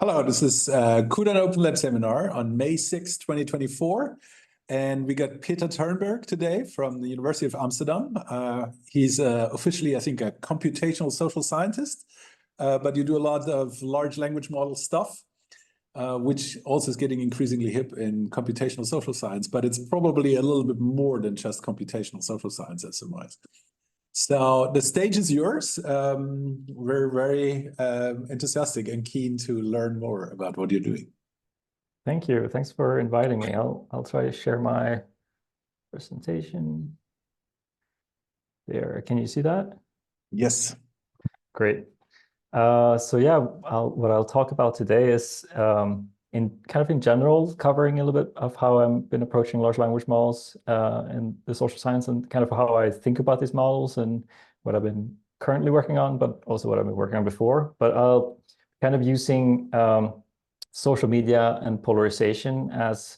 Hello, this is CUDA Open Lab seminar on May 6, 2024. And we got Peter Törnberg today from the University of Amsterdam. He's officially, I think, a computational social scientist, but you do a lot of large language model stuff, which also is getting increasingly hip in computational social science, but it's probably a little bit more than just computational social science as it was. So the stage is yours. We're very enthusiastic and keen to learn more about what you're doing. Thank you. Thanks for inviting me. I'll try to share my presentation. There, can you see that? Yes. Great. So yeah, what I'll talk about today is in general, covering a little bit of how I've been approaching large language models in the social science and kind of how I think about these models and what I've been currently working on, but also what I've been working on before. But I'll kind of using social media and polarization as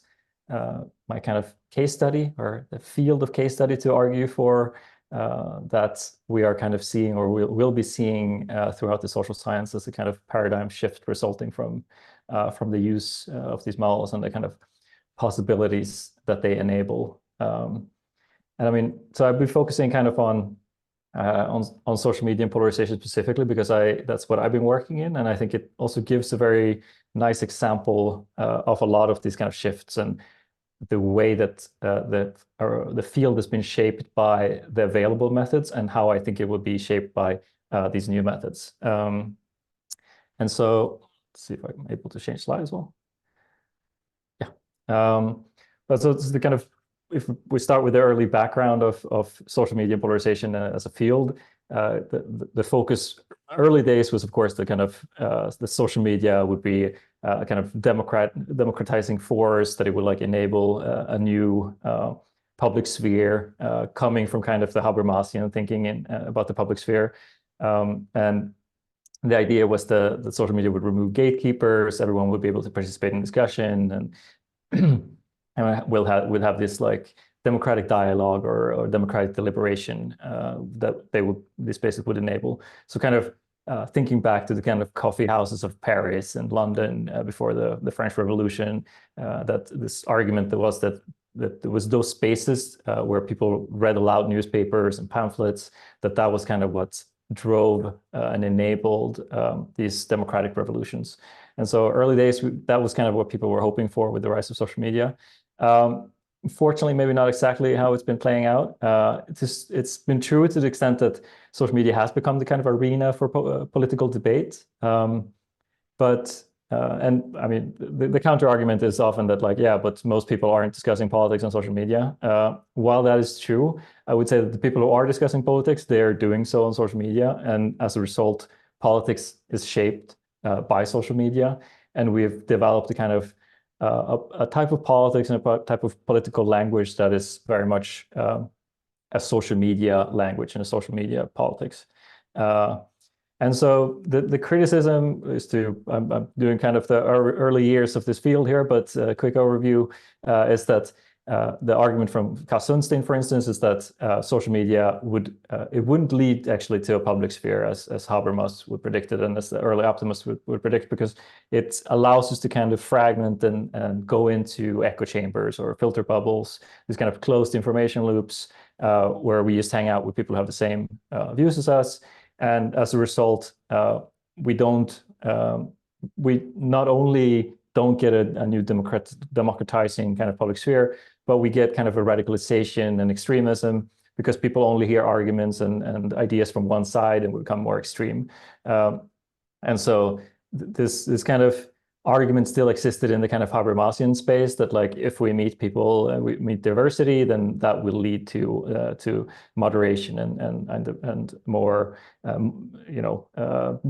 my kind of case study or the field of case study to argue for that we are kind of seeing or will be seeing throughout the social sciences, a kind of paradigm shift resulting from the use of these models and the kind of possibilities that they enable. And I mean, so I've been focusing kind of on social media and polarization specifically because that's what I've been working in, and I think it also gives a very nice example of a lot of these kind of shifts and the way that the field has been shaped by the available methods and how I think it would be shaped by these new methods. And so let's see if I'm able to change slide as well. Yeah. But so it's the kind of, if we start with the early background of social media polarization as a field, the focus early days was, of course, the kind of the social media would be a kind of democratizing force, that it would like enable a new public sphere coming from kind of the Habermasian thinking about the public sphere. And the idea was that social media would remove gatekeepers, everyone would be able to participate in discussion, and we'll have this like democratic dialogue or democratic deliberation that these spaces would enable. So kind of thinking back to the kind of coffee houses of Paris and London before the French Revolution, that this argument that there was those spaces where people read aloud newspapers and pamphlets, that was kind of what drove and enabled these democratic revolutions. And so early days, that was kind of what people were hoping for with the rise of social media. Unfortunately, maybe not exactly how it's been playing out. It's been true to the extent that social media has become the kind of arena for political debate. And I mean, the counter argument is often that like, yeah, but most people aren't discussing politics on social media. While that is true, I would say that the people who are discussing politics, they're doing so on social media. And as a result, politics is shaped by social media. And we've developed a kind of a type of politics and a type of political language that is very much a social media language and a social media politics. And so the criticism is I'm doing kind of the early years of this field here, but a quick overview is that the argument from Cass Sunstein, for instance, is that social media wouldn't lead actually to a public sphere as Habermas would predict it and as the early optimists would predict, because it allows us to kind of fragment and go into echo chambers or filter bubbles, these kind of closed information loops where we just hang out with people who have the same views as us. And as a result, we not only don't get a new democratizing kind of public sphere, but we get kind of a radicalization and extremism because people only hear arguments and ideas from one side and become more extreme. And so this kind of argument still existed in the kind of Habermasian space that like if we meet people and we meet diversity, then that will lead to moderation and more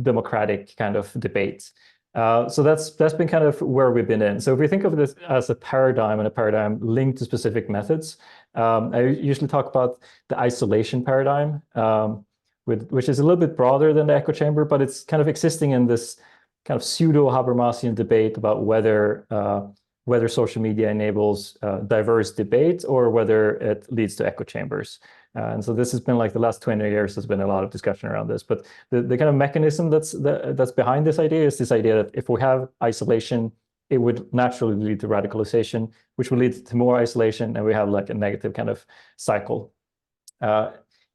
democratic kind of debates. So that's been kind of where we've been in. So if we think of this as a paradigm and a paradigm linked to specific methods, I usually talk about the isolation paradigm, which is a little bit broader than the echo chamber, but it's kind of existing in this kind of pseudo Habermasian debate about whether whether social media enables diverse debate or whether it leads to echo chambers. And so this has been like the last 20 years, there's been a lot of discussion around this. But the kind of mechanism that's behind this idea is this idea that if we have isolation, it would naturally lead to radicalization, which would lead to more isolation, and we have like a negative kind of cycle.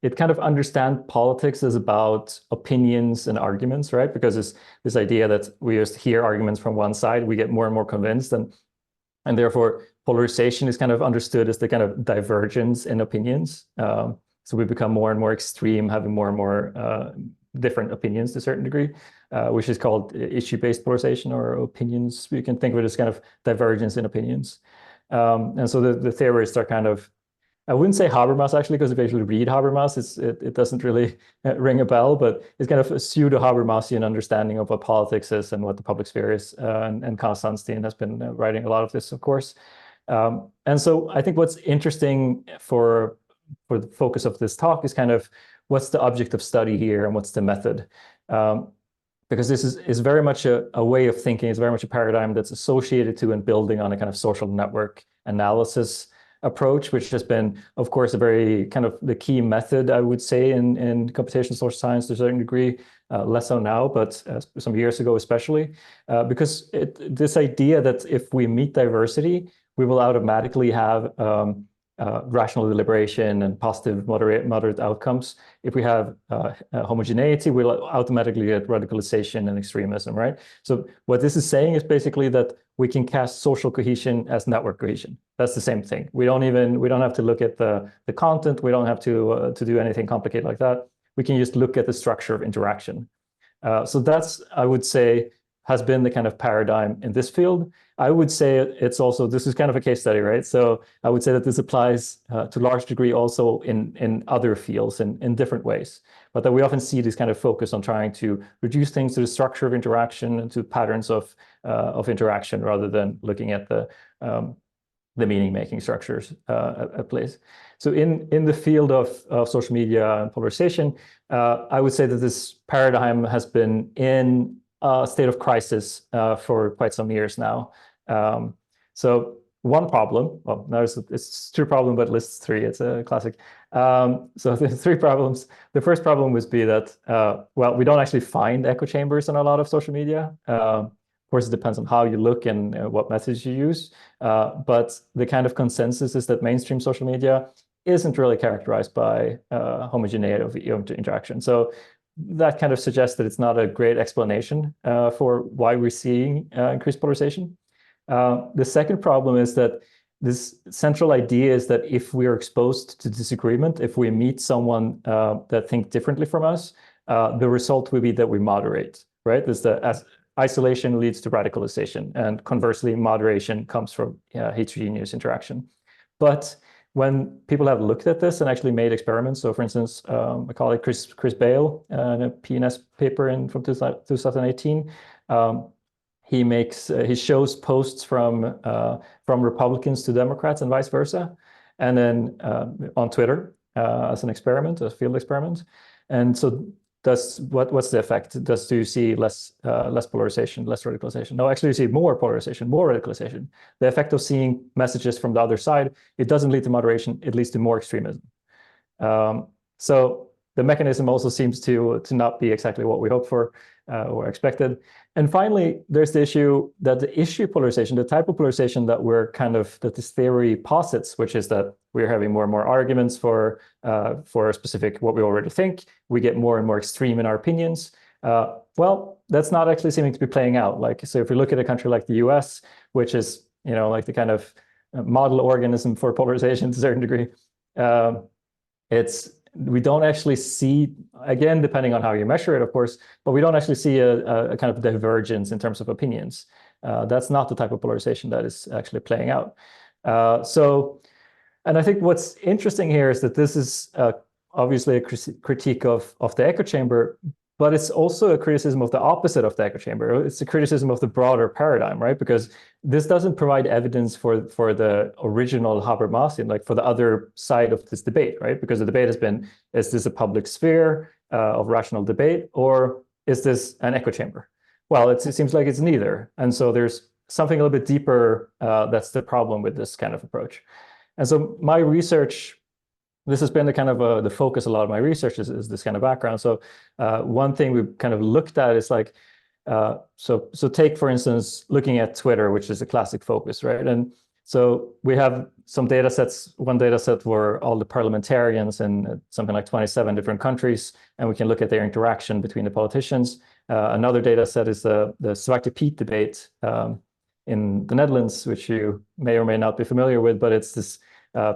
It kind of understand politics is about opinions and arguments, right? Because it's this idea that we just hear arguments from one side, we get more and more convinced, and therefore polarization is kind of understood as the kind of divergence in opinions. So we become more and more extreme, having more and more different opinions to a certain degree, which is called issue-based polarization or opinions. You can think of it as kind of divergence in opinions. And so the theorists are kind of, I wouldn't say Habermas actually, because if you actually read Habermas, it doesn't really ring a bell, but it's kind of a pseudo-Habermasian understanding of what politics is and what the public sphere is. And Karl Sandstein has been writing a lot of this, of course. And so I think what's interesting for the focus of this talk is kind of what's the object of study here and what's the method. Because this is very much a way of thinking, it's very much a paradigm that's associated to and building on a kind of social network analysis approach, which has been, of course, a very kind of the key method, I would say, in computational social science to a certain degree, less so now, but some years ago especially, because this idea that if we meet diversity, we will automatically have rational deliberation and positive moderate outcomes. If we have homogeneity, we'll automatically get radicalization and extremism, right? So what this is saying is basically that we can cast social cohesion as network cohesion. That's the same thing. We don't have to look at the content. We don't have to do anything complicated like that. We can just look at the structure of interaction. So that's, I would say, has been the kind of paradigm in this field. I would say it's also, this is kind of a case study, right? So I would say that this applies to a large degree also in other fields in different ways, but that we often see this kind of focus on trying to reduce things to the structure of interaction and to patterns of interaction rather than looking at the meaning-making structures at place. So in the field of social media and polarization, I would say that this paradigm has been in a state of crisis for quite some years now. So one problem, well, it's two problems, but lists three. It's a classic. So the three problems. The first problem would be that, well, we don't actually find echo chambers in a lot of social media. Of course, it depends on how you look and what methods you use. But the kind of consensus is that mainstream social media isn't really characterized by homogeneity of interaction. So that kind of suggests that it's not a great explanation for why we're seeing increased polarization. The second problem is that this central idea is that if we are exposed to disagreement, if we meet someone that thinks differently from us, the result will be that we moderate, right? As isolation leads to radicalization, and conversely, moderation comes from heterogeneous interaction. But when people have looked at this and actually made experiments, so for instance, my colleague Chris Bale in a PNS paper from 2018, he shows posts from Republicans to Democrats and vice versa, and then on Twitter as an experiment, a field experiment. And so what's the effect? Do you see less polarization, less radicalization? No, actually you see more polarization, more radicalization. The effect of seeing messages from the other side, it doesn't lead to moderation, it leads to more extremism. So the mechanism also seems to not be exactly what we hoped for or expected. And finally, there's the issue that the issue polarization, the type of polarization that this theory posits, which is that we're having more and more arguments for a specific what we already think. We get more and more extreme in our opinions. Well, that's not actually seeming to be playing out. Like, so if we look at a country like the US, which is, like the kind of model organism for polarization to a certain degree, we don't actually see, again, depending on how you measure it, of course, but we don't actually see a kind of divergence in terms of opinions. That's not the type of polarization that is actually playing out. And I think what's interesting here is that this is obviously a critique of the echo chamber, but it's also a criticism of the opposite of the echo chamber. It's a criticism of the broader paradigm, right? Because this doesn't provide evidence for the original Habermasian, like for the other side of this debate, right? Because the debate has been, is this a public sphere of rational debate, or is this an echo chamber? Well, it seems like it's neither. And so there's something a little bit deeper that's the problem with this kind of approach. And so my research, this has been the kind of the focus. A lot of my research is this kind of background. So one thing we've kind of looked at is like, so take, for instance, looking at Twitter, which is a classic focus, right? And so we have some data sets. One data set were all the parliamentarians in something like 27 different countries, and we can look at their interaction between the politicians. Another data set is the Zwarte Piet debate in the Netherlands, which you may or may not be familiar with, but it's this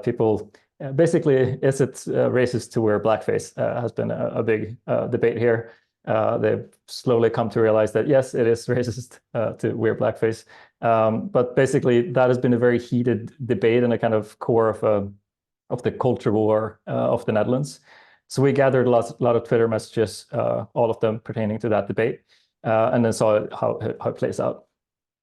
people, basically, is it racist to wear blackface has been a big debate here. They've slowly come to realize that, yes, it is racist to wear blackface. But basically, that has been a very heated debate and a kind of core of the culture war of the Netherlands. So we gathered a lot of Twitter messages, all of them pertaining to that debate, and then saw how it plays out.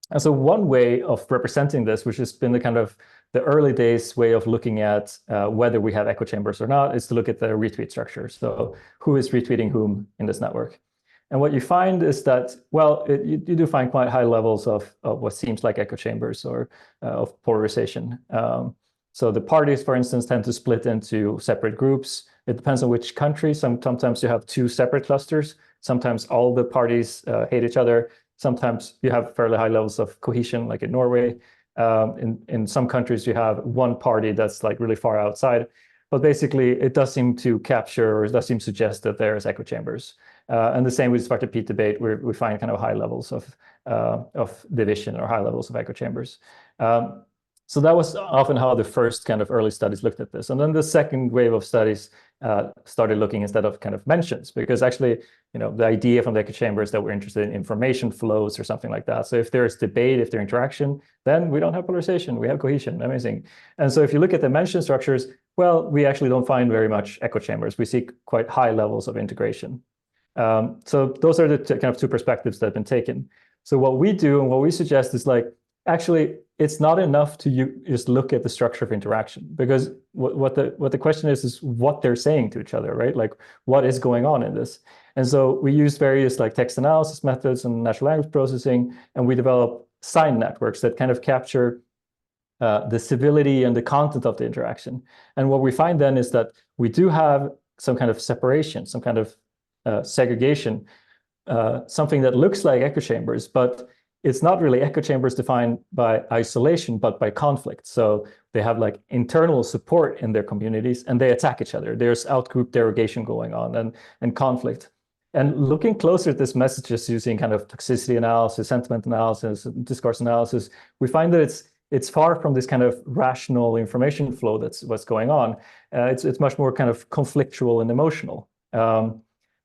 And so one way of representing this, which has been the kind of the early days way of looking at whether we have echo chambers or not, is to look at the retweet structure. So who is retweeting whom in this network? And what you find is that, well, you do find quite high levels of what seems like echo chambers or of polarization. So the parties, for instance, tend to split into separate groups. It depends on which country. Sometimes you have two separate clusters. Sometimes all the parties hate each other. Sometimes you have fairly high levels of cohesion, like in Norway. In some countries, you have one party that's like really far outside. But basically, it does seem to capture, or it does seem to suggest that there is echo chambers. And the same with Zwarte Piet debate, where we find kind of high levels of division or high levels of echo chambers. So that was often how the first kind of early studies looked at this. And then the second wave of studies started looking instead of kind of mentions, because actually, the idea from the echo chamber is that we're interested in information flows or something like that. So if there's debate, if there's interaction, then we don't have polarization, we have cohesion. Amazing. And so if you look at the mention structures, well, we actually don't find very much echo chambers. We see quite high levels of integration. So those are the kind of two perspectives that have been taken. So what we do and what we suggest is like, actually, it's not enough to just look at the structure of interaction, because what the question is what they're saying to each other, right? Like, what is going on in this? And so we use various like text analysis methods and natural language processing, and we develop sign networks that kind of capture the civility and the content of the interaction. And what we find then is that we do have some kind of separation, some kind of segregation, something that looks like echo chambers, but it's not really echo chambers defined by isolation, but by conflict. So they have like internal support in their communities and they attack each other. There's outgroup derogation going on and conflict. And looking closer at this messages using kind of toxicity analysis, sentiment analysis, discourse analysis, we find that it's far from this kind of rational information flow that's what's going on. It's much more kind of conflictual and emotional.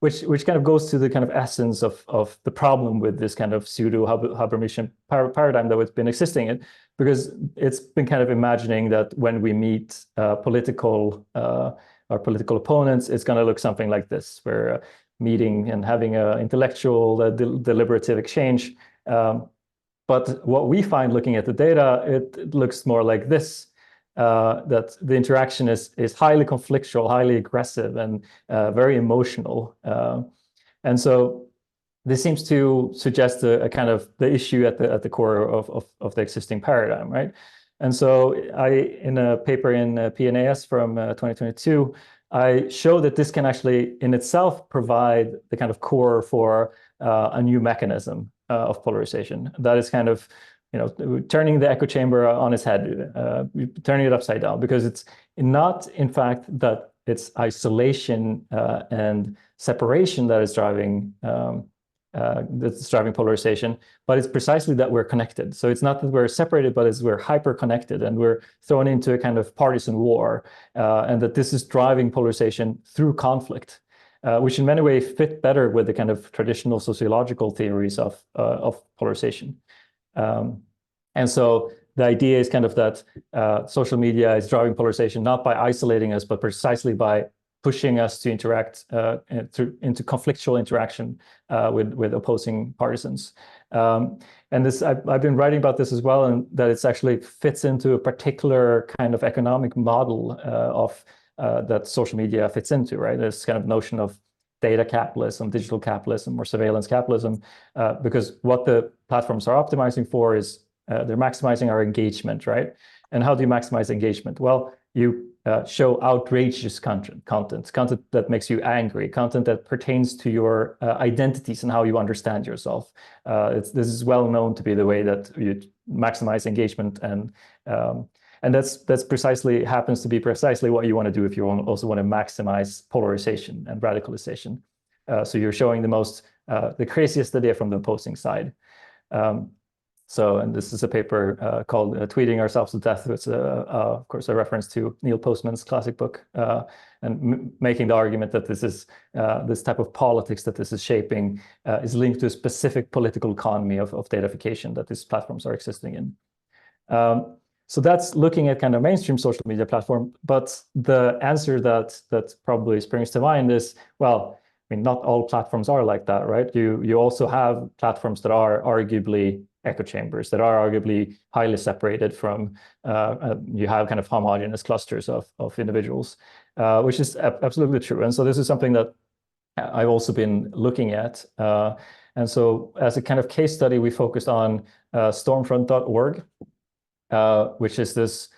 Which kind of goes to the kind of essence of the problem with this kind of pseudo Habermasian paradigm that has been existing, because it's been kind of imagining that when we meet our political opponents, it's going to look something like this. We're meeting and having an intellectual, deliberative exchange. But what we find looking at the data, it looks more like this. That the interaction is highly conflictual, highly aggressive, and very emotional. And so this seems to suggest a kind of the issue at the core of the existing paradigm, right? And so in a paper in PNAS from 2022, I show that this can actually in itself provide the kind of core for a new mechanism of polarization. That is kind of turning the echo chamber on its head, turning it upside down, because it's not, in fact, that it's isolation and separation that is driving polarization, but it's precisely that we're connected. So it's not that we're separated, but it's we're hyper connected and we're thrown into a kind of partisan war, and that this is driving polarization through conflict, which in many ways fit better with the kind of traditional sociological theories of polarization. And so the idea is kind of that social media is driving polarization, not by isolating us, but precisely by pushing us to interact into conflictual interaction with opposing partisans. And this, I've been writing about this as well, and that it's actually fits into a particular kind of economic model that social media fits into, right? This kind of notion of data capitalism, digital capitalism, or surveillance capitalism, because what the platforms are optimizing for is they're maximizing our engagement, right? And how do you maximize engagement? Well, you show outrageous content that makes you angry, content that pertains to your identities and how you understand yourself. This is well known to be the way that you maximize engagement, and that's precisely happens to be precisely what you want to do if you also want to maximize polarization and radicalization. So you're showing the craziest idea from the opposing side. And this is a paper called Tweeting Ourselves to Death. It's, of course, a reference to Neil Postman's classic book, and making the argument that this type of politics that this is shaping is linked to a specific political economy of datafication that these platforms are existing in. So that's looking at kind of mainstream social media platform. But the answer that probably springs to mind is, well, I mean, not all platforms are like that, right? You also have platforms that are arguably echo chambers, that are arguably highly separated from, you have kind of homogeneous clusters of individuals, which is absolutely true. And so this is something that I've also been looking at. And so as a kind of case study, we focused on stormfront.org, which is this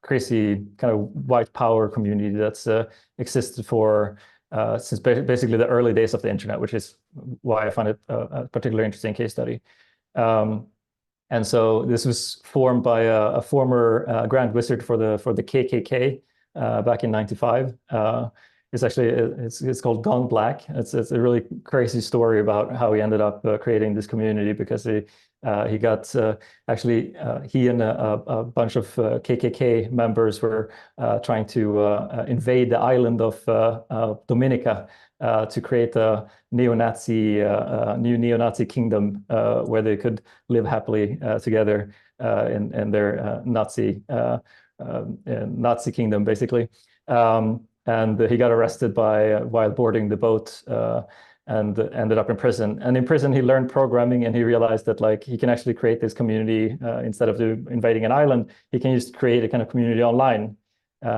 crazy kind of white power community that's existed for since basically the early days of the internet, which is why I find it a particularly interesting case study. And so this was formed by a former Grand Wizard for the KKK back in '95. It's actually it's called Gone Black. It's a really crazy story about how he ended up creating this community, because he got actually he and a bunch of KKK members were trying to invade the island of Dominica to create a new neo-Nazi kingdom where they could live happily together in their Nazi kingdom, basically. And he got arrested while boarding the boat and ended up in prison. And in prison, he learned programming, and he realized that like he can actually create this community instead of invading an island. He can just create a kind of community online.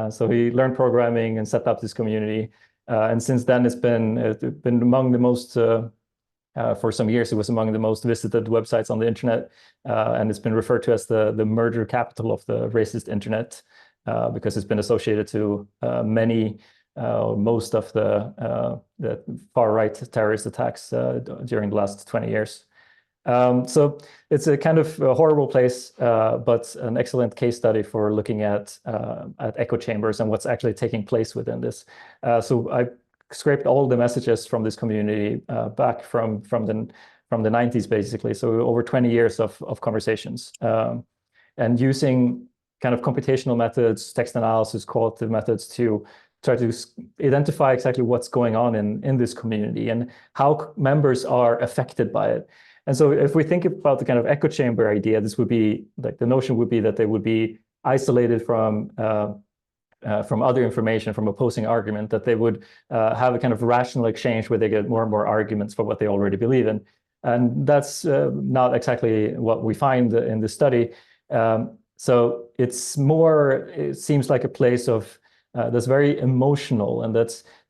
So he learned programming and set up this community. And since then, it's been among the most, for some years, it was among the most visited websites on the internet. And it's been referred to as the murder capital of the racist internet, because it's been associated to most of the far-right terrorist attacks during the last 20 years. So it's a kind of a horrible place, but an excellent case study for looking at echo chambers and what's actually taking place within this. So I scraped all the messages from this community back from the 90s, basically. So over 20 years of conversations, and using kind of computational methods, text analysis, qualitative methods to try to identify exactly what's going on in this community and how members are affected by it. And so if we think about the kind of echo chamber idea, this would be like the notion would be that they would be isolated from other information, from opposing argument, that they would have a kind of rational exchange where they get more and more arguments for what they already believe in. And that's not exactly what we find in the study. So it seems like a place of that's very emotional, and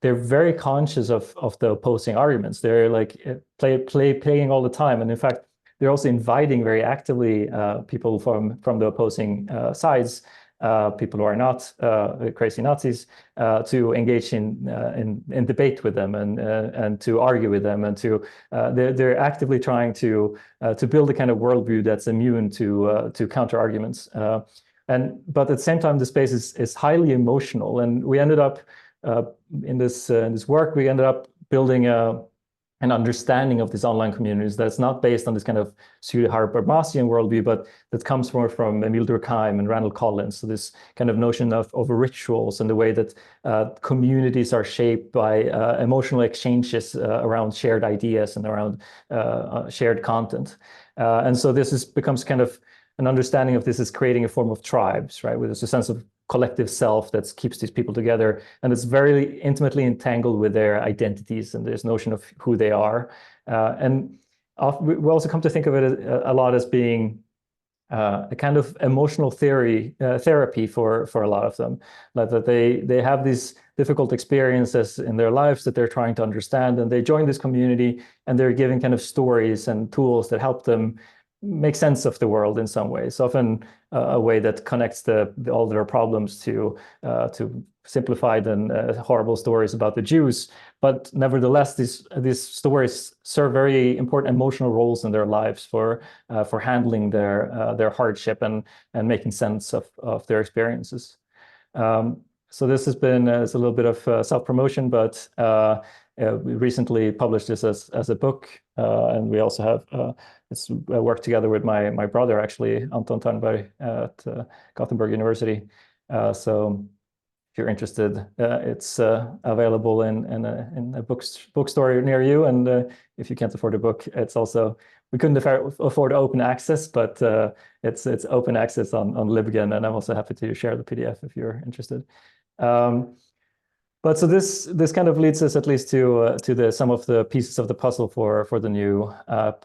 they're very conscious of the opposing arguments. They're like playing all the time, and in fact, they're also inviting very actively people from the opposing sides, people who are not crazy Nazis, to engage in debate with them and to argue with them, and they're actively trying to build a kind of worldview that's immune to counter arguments. But at the same time, the space is highly emotional, and we ended up in this work. We ended up building an understanding of these online communities that's not based on this kind of pseudo-Habermasian worldview, but that comes more from Emile Durkheim and Randall Collins. So this kind of notion of rituals and the way that communities are shaped by emotional exchanges around shared ideas and around shared content. And so this becomes kind of an understanding of this is creating a form of tribes, right? Where there's a sense of collective self that keeps these people together, and it's very intimately entangled with their identities and this notion of who they are. And we also come to think of it a lot as being a kind of emotional therapy for a lot of them, like that they have these difficult experiences in their lives that they're trying to understand, and they join this community and they're giving kind of stories and tools that help them make sense of the world in some ways, often a way that connects all their problems to simplified and horrible stories about the Jews. But nevertheless, these stories serve very important emotional roles in their lives for handling their hardship and making sense of their experiences. So this has been it's a little bit of self-promotion, but we recently published this as a book, and we also have worked together with my brother, actually, Anton Törnberg at Gothenburg University. So if you're interested, it's available in a bookstore near you. And if you can't afford a book, it's also, we couldn't afford open access, but it's open access on Libgen, and I'm also happy to share the PDF if you're interested. But so this kind of leads us at least to some of the pieces of the puzzle for the new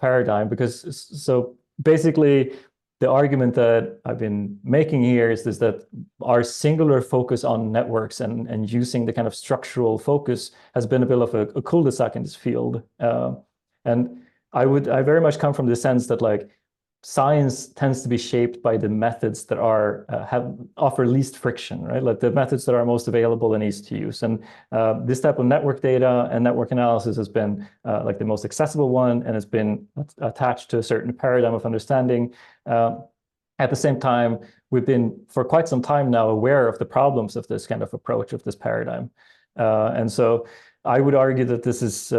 paradigm, because so basically the argument that I've been making here is that our singular focus on networks and using the kind of structural focus has been a bit of a cul-de-sac in this field. And I very much come from the sense that like science tends to be shaped by the methods that offer least friction, right? Like the methods that are most available and easy to use. And this type of network data and network analysis has been like the most accessible one, and it's been attached to a certain paradigm of understanding. At the same time, we've been for quite some time now aware of the problems of this kind of approach, of this paradigm. And so I would argue that this is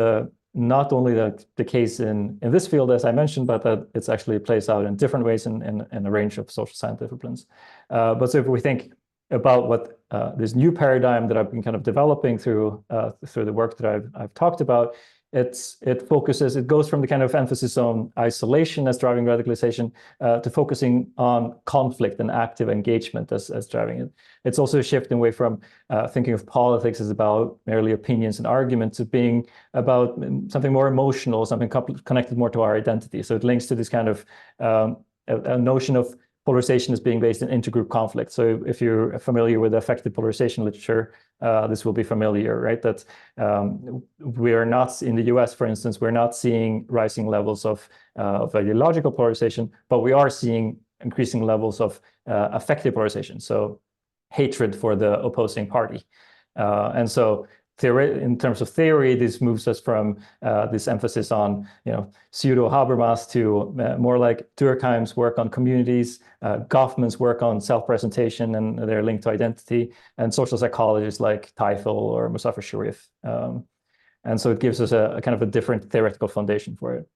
not only the case in this field, as I mentioned, but that it's actually plays out in different ways in a range of social science disciplines. But so if we think about what this new paradigm that I've been kind of developing through the work that I've talked about, it goes from the kind of emphasis on isolation as driving radicalization to focusing on conflict and active engagement as driving it. It's also a shift away from thinking of politics as about merely opinions and arguments, to being about something more emotional, something connected more to our identity. So it links to this kind of a notion of polarization as being based in intergroup conflict. So if you're familiar with affective polarization literature, this will be familiar, right? That we are not, in the US, for instance, we're not seeing rising levels of ideological polarization, but we are seeing increasing levels of affective polarization. So hatred for the opposing party. And so in terms of theory, this moves us from this emphasis on pseudo Habermas to more like Durkheim's work on communities, Goffman's work on self-presentation and their link to identity, and social psychologists like Teifel or Muzafer Sharif. And so it gives us a kind of a different theoretical foundation for it.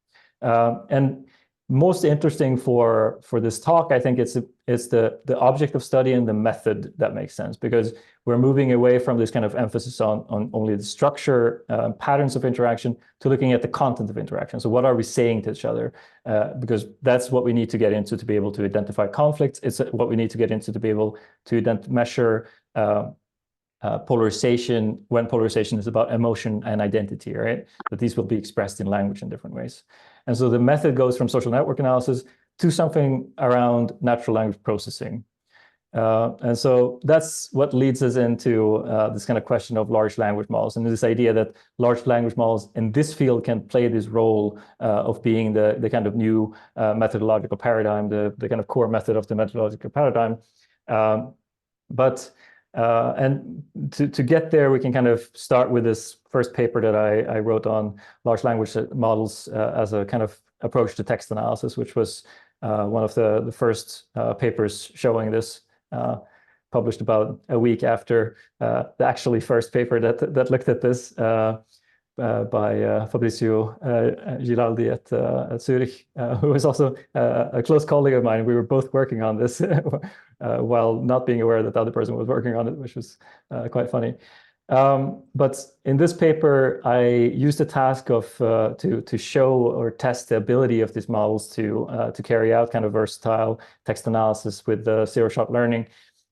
And most interesting for this talk, I think it's the object of study and the method that makes sense, because we're moving away from this kind of emphasis on only the structure, patterns of interaction, to looking at the content of interaction. So what are we saying to each other? Because that's what we need to get into to be able to identify conflicts. It's what we need to get into to be able to measure polarization, when polarization is about emotion and identity, right? But these will be expressed in language in different ways. And so the method goes from social network analysis to something around natural language processing. And so that's what leads us into this kind of question of large language models, and this idea that large language models in this field can play this role of being the kind of new methodological paradigm, the kind of core method of the methodological paradigm. And to get there, we can kind of start with this first paper that I wrote on large language models as a kind of approach to text analysis, which was one of the first papers showing this, published about a week after the actually first paper that looked at this by Fabrizio Giraldi at Zurich, who was also a close colleague of mine. We were both working on this while not being aware that the other person was working on it, which was quite funny. But in this paper, I used the task of to show or test the ability of these models to carry out kind of versatile text analysis with zero-shot learning.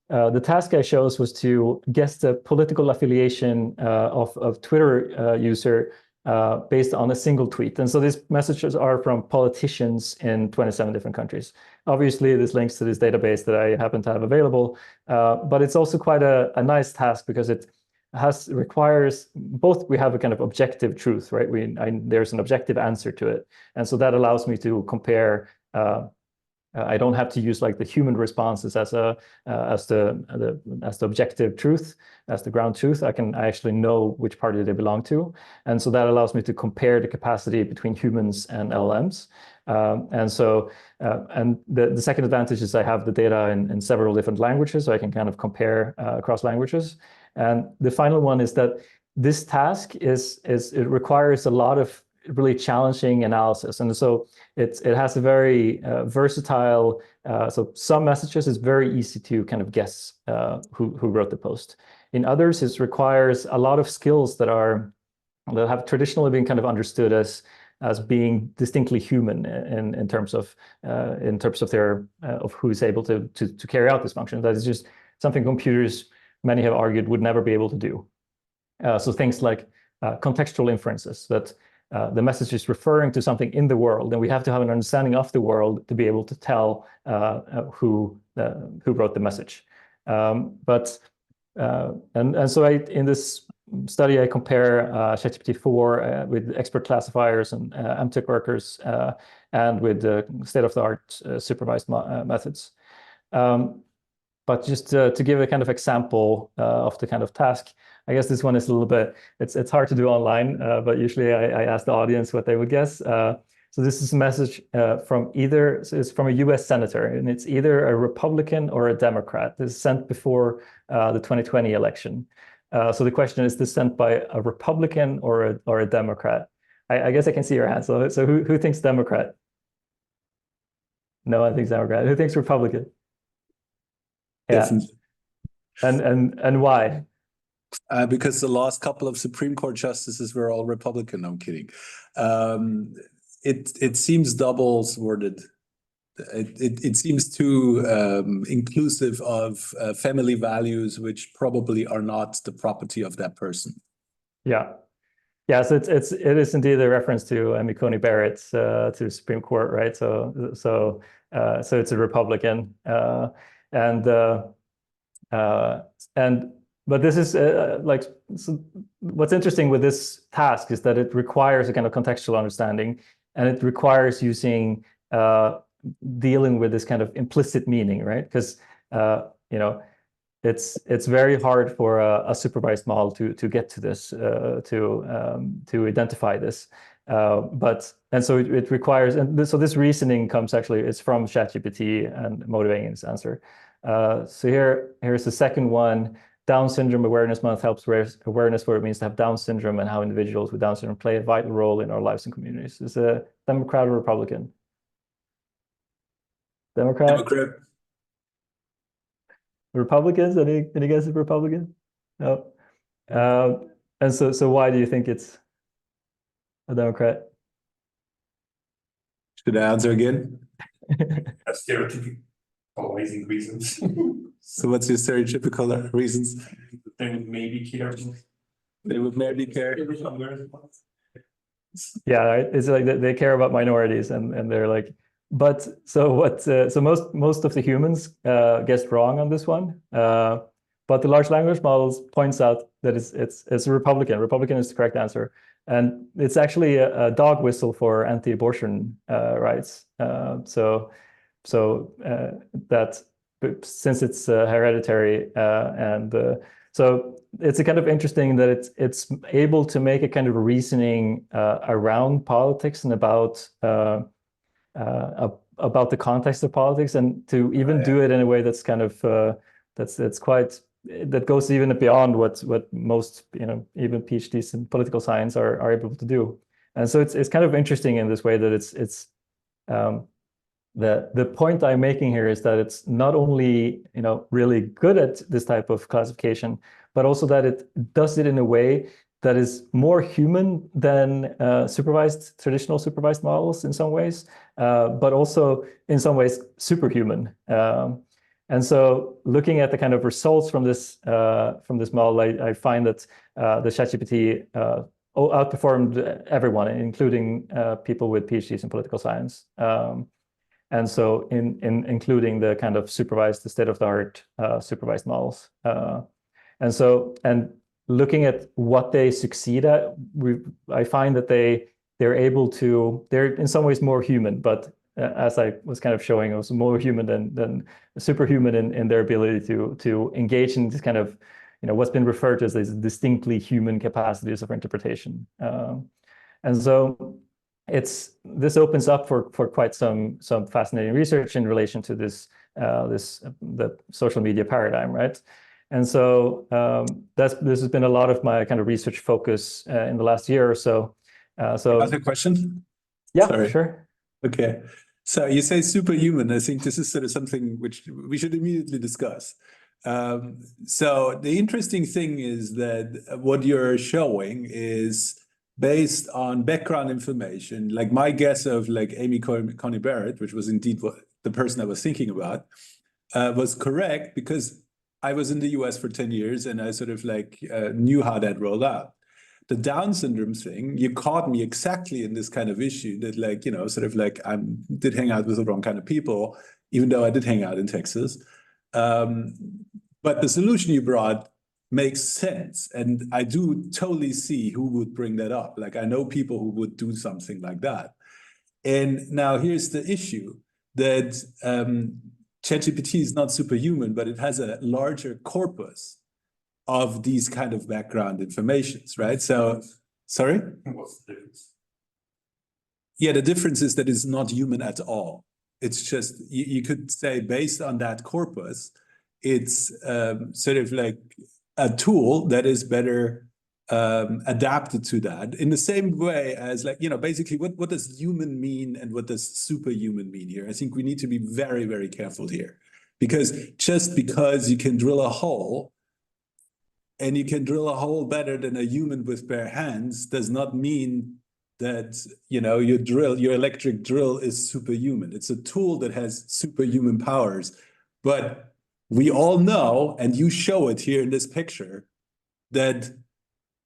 The task I chose was to guess the political affiliation of Twitter user based on a single tweet. And so these messages are from politicians in 27 different countries. Obviously, this links to this database that I happen to have available, but it's also quite a nice task because it requires both. We have a kind of objective truth, right? There's an objective answer to it. And so that allows me to compare I don't have to use like the human responses as a as the objective truth, as the ground truth. I actually know which party they belong to, and so that allows me to compare the capacity between humans and LLMs. And the second advantage is I have the data in several different languages, so I can kind of compare across languages. And the final one is that this task it requires a lot of really challenging analysis, and so it has a very versatile. So some messages is very easy to kind of guess who wrote the post. In others, it requires a lot of skills that have traditionally been kind of understood as being distinctly human in terms of their of who's able to carry out this function. That is just something computers, many have argued, would never be able to do. So things like contextual inferences, that the message is referring to something in the world, and we have to have an understanding of the world to be able to tell who wrote the message. And so in this study, I compare ChatGPT-4 with expert classifiers and MTech workers and with state-of-the-art supervised methods. But just to give a kind of example of the kind of task, I guess this one is a little bit, it's hard to do online, but usually I ask the audience what they would guess. So this is a message it's from a US senator, and it's either a Republican or a Democrat. This is sent before the 2020 election. So the question is this sent by a Republican or a Democrat? I guess I can see your hand. So who thinks Democrat? No one thinks Democrat. Who thinks Republican? Yeah. And why? Because the last couple of Supreme Court justices were all Republican. I'm kidding. It seems double-worded. It seems too inclusive of family values, which probably are not the property of that person. Yeah. Yeah, so it is indeed a reference to Amy Coney Barrett to the Supreme Court, right? So it's a Republican, but this is what's interesting with this task is that it requires a kind of contextual understanding, and it requires dealing with this kind of implicit meaning, right? Because it's very hard for a supervised model to get to this to identify this, and so it requires, and so this reasoning comes it's from ChatGPT and motivating this answer. So here's the second one. Down Syndrome Awareness Month helps raise awareness what it means to have Down syndrome and how individuals with Down syndrome play a vital role in our lives and communities. Is a Democrat or Republican? Democrat? Republicans? Any guesses? Republican? No. And so why do you think it's a Democrat? Should I answer again? Stereotypical amazing reasons. So what's your stereotypical reasons? They would maybe care. They would maybe care. Yeah, it's like they care about minorities, and they're like, but so what? So most of the humans guessed wrong on this one, but the large language models points out that it's a Republican. Republican is the correct answer, and it's actually a dog whistle for anti-abortion rights. So that since it's hereditary, so it's a kind of interesting that it's able to make a kind of reasoning around politics and about the context of politics, and to even do it in a way that's kind of that goes even beyond what most even PhDs in political science are able to do. And so it's kind of interesting in this way that it's the point I'm making here is that it's not only really good at this type of classification, but also that it does it in a way that is more human than traditional supervised models in some ways, but also in some ways superhuman. And so looking at the kind of results from this model, I find that the ChatGPT outperformed everyone, including people with PhDs in political science. And so including the kind of the state-of-the-art supervised models. And looking at what they succeed at, I find that they're in some ways more human, but as I was kind of showing, also more human than superhuman in their ability to engage in this kind of, what's been referred to as these distinctly human capacities of interpretation. And so this opens up for quite some fascinating research in relation to the social media paradigm, right? And so this has been a lot of my kind of research focus in the last year or so. Another question? Yeah, Sorry. sure. Okay. So you say superhuman. I think this is sort of something which we should immediately discuss. So the interesting thing is that what you're showing is based on background information. Like my guess of like Amy Coney Barrett, which was indeed what the person I was thinking about, was correct because I was in the US for 10 years and I sort of like knew how that rolled out. The Down syndrome thing, you caught me exactly in this kind of issue that like, sort of like I did hang out with the wrong kind of people, even though I did hang out in Texas. But the solution you brought makes sense. And I do totally see who would bring that up. Like I know people who would do something like that. And now here's the issue that ChatGPT is not superhuman, but it has a larger corpus of these kind of background informations, right? So, sorry? What's the difference? Yeah, the difference is that it's not human at all. It's just, you could say based on that corpus, it's sort of like a tool that is better adapted to that in the same way as like, basically what does human mean and what does superhuman mean here? I think we need to be very, very careful here because just because you can drill a hole and you can drill a hole better than a human with bare hands does not mean that, your electric drill is superhuman. It's a tool that has superhuman powers, but we all know, and you show it here in this picture, that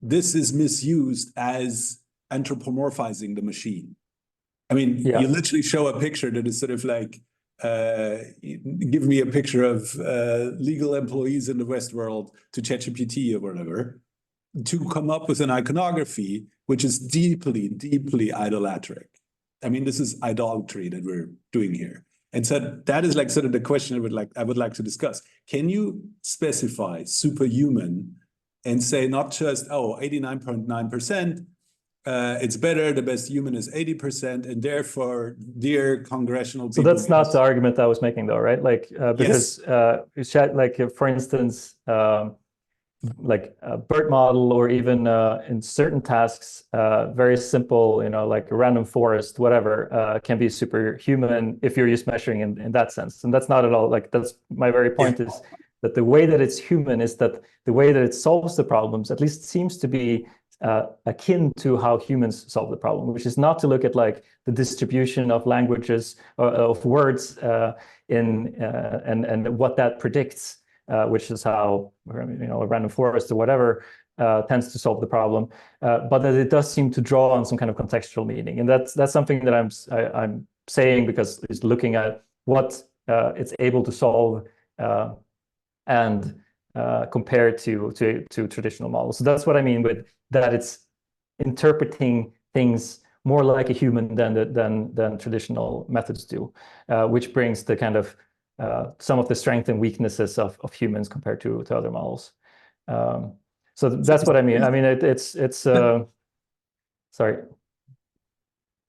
this is misused as anthropomorphizing the machine. I mean, you literally show a picture that is sort of like, give me a picture of legal employees in the West world to ChatGPT or whatever, to come up with an iconography which is deeply, deeply idolatric. I mean, this is idolatry that we're doing here. And so that is like sort of the question I would like to discuss. Can you specify superhuman and say not just, 89.9%, it's better, the best human is 80%, and therefore, dear congressional people... So that's not the argument I was making though, right? Like, because, for instance, like a BERT model or even in certain tasks, very simple, like a random forest, whatever, can be superhuman if you're just measuring in that sense. And that's not at all, like, that's my very point is that the way that it's human is that the way that it solves the problems at least seems to be akin to how humans solve the problem, which is not to look at like the distribution of languages of words and what that predicts, which is how a random forest or whatever tends to solve the problem, but that it does seem to draw on some kind of contextual meaning, and that's something that I'm saying because it's looking at what it's able to solve and compared to traditional models. So that's what I mean with that. It's interpreting things more like a human than traditional methods do, which brings the kind of some of the strengths and weaknesses of humans compared to other models. So that's what I mean. I mean, it's sorry.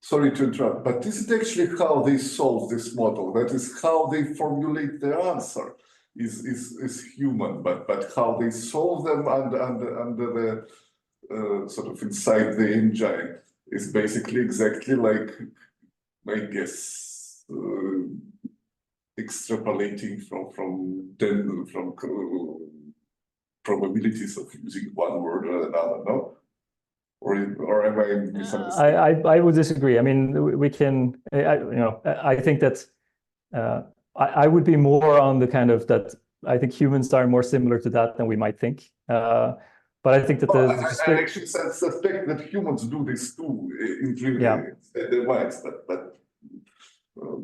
Sorry to interrupt, but this is actually how they solve this model. That is how they formulate their answer. Is human, but how they solve them under the sort of inside the engine is basically exactly like, I guess, extrapolating from probabilities of using one word or another, no? Or am I misunderstanding? I would disagree. I mean, we can. I think that. I would be more on the kind of that I think humans are more similar to that than we might think. But I think that I actually suspect that humans do this too in their minds,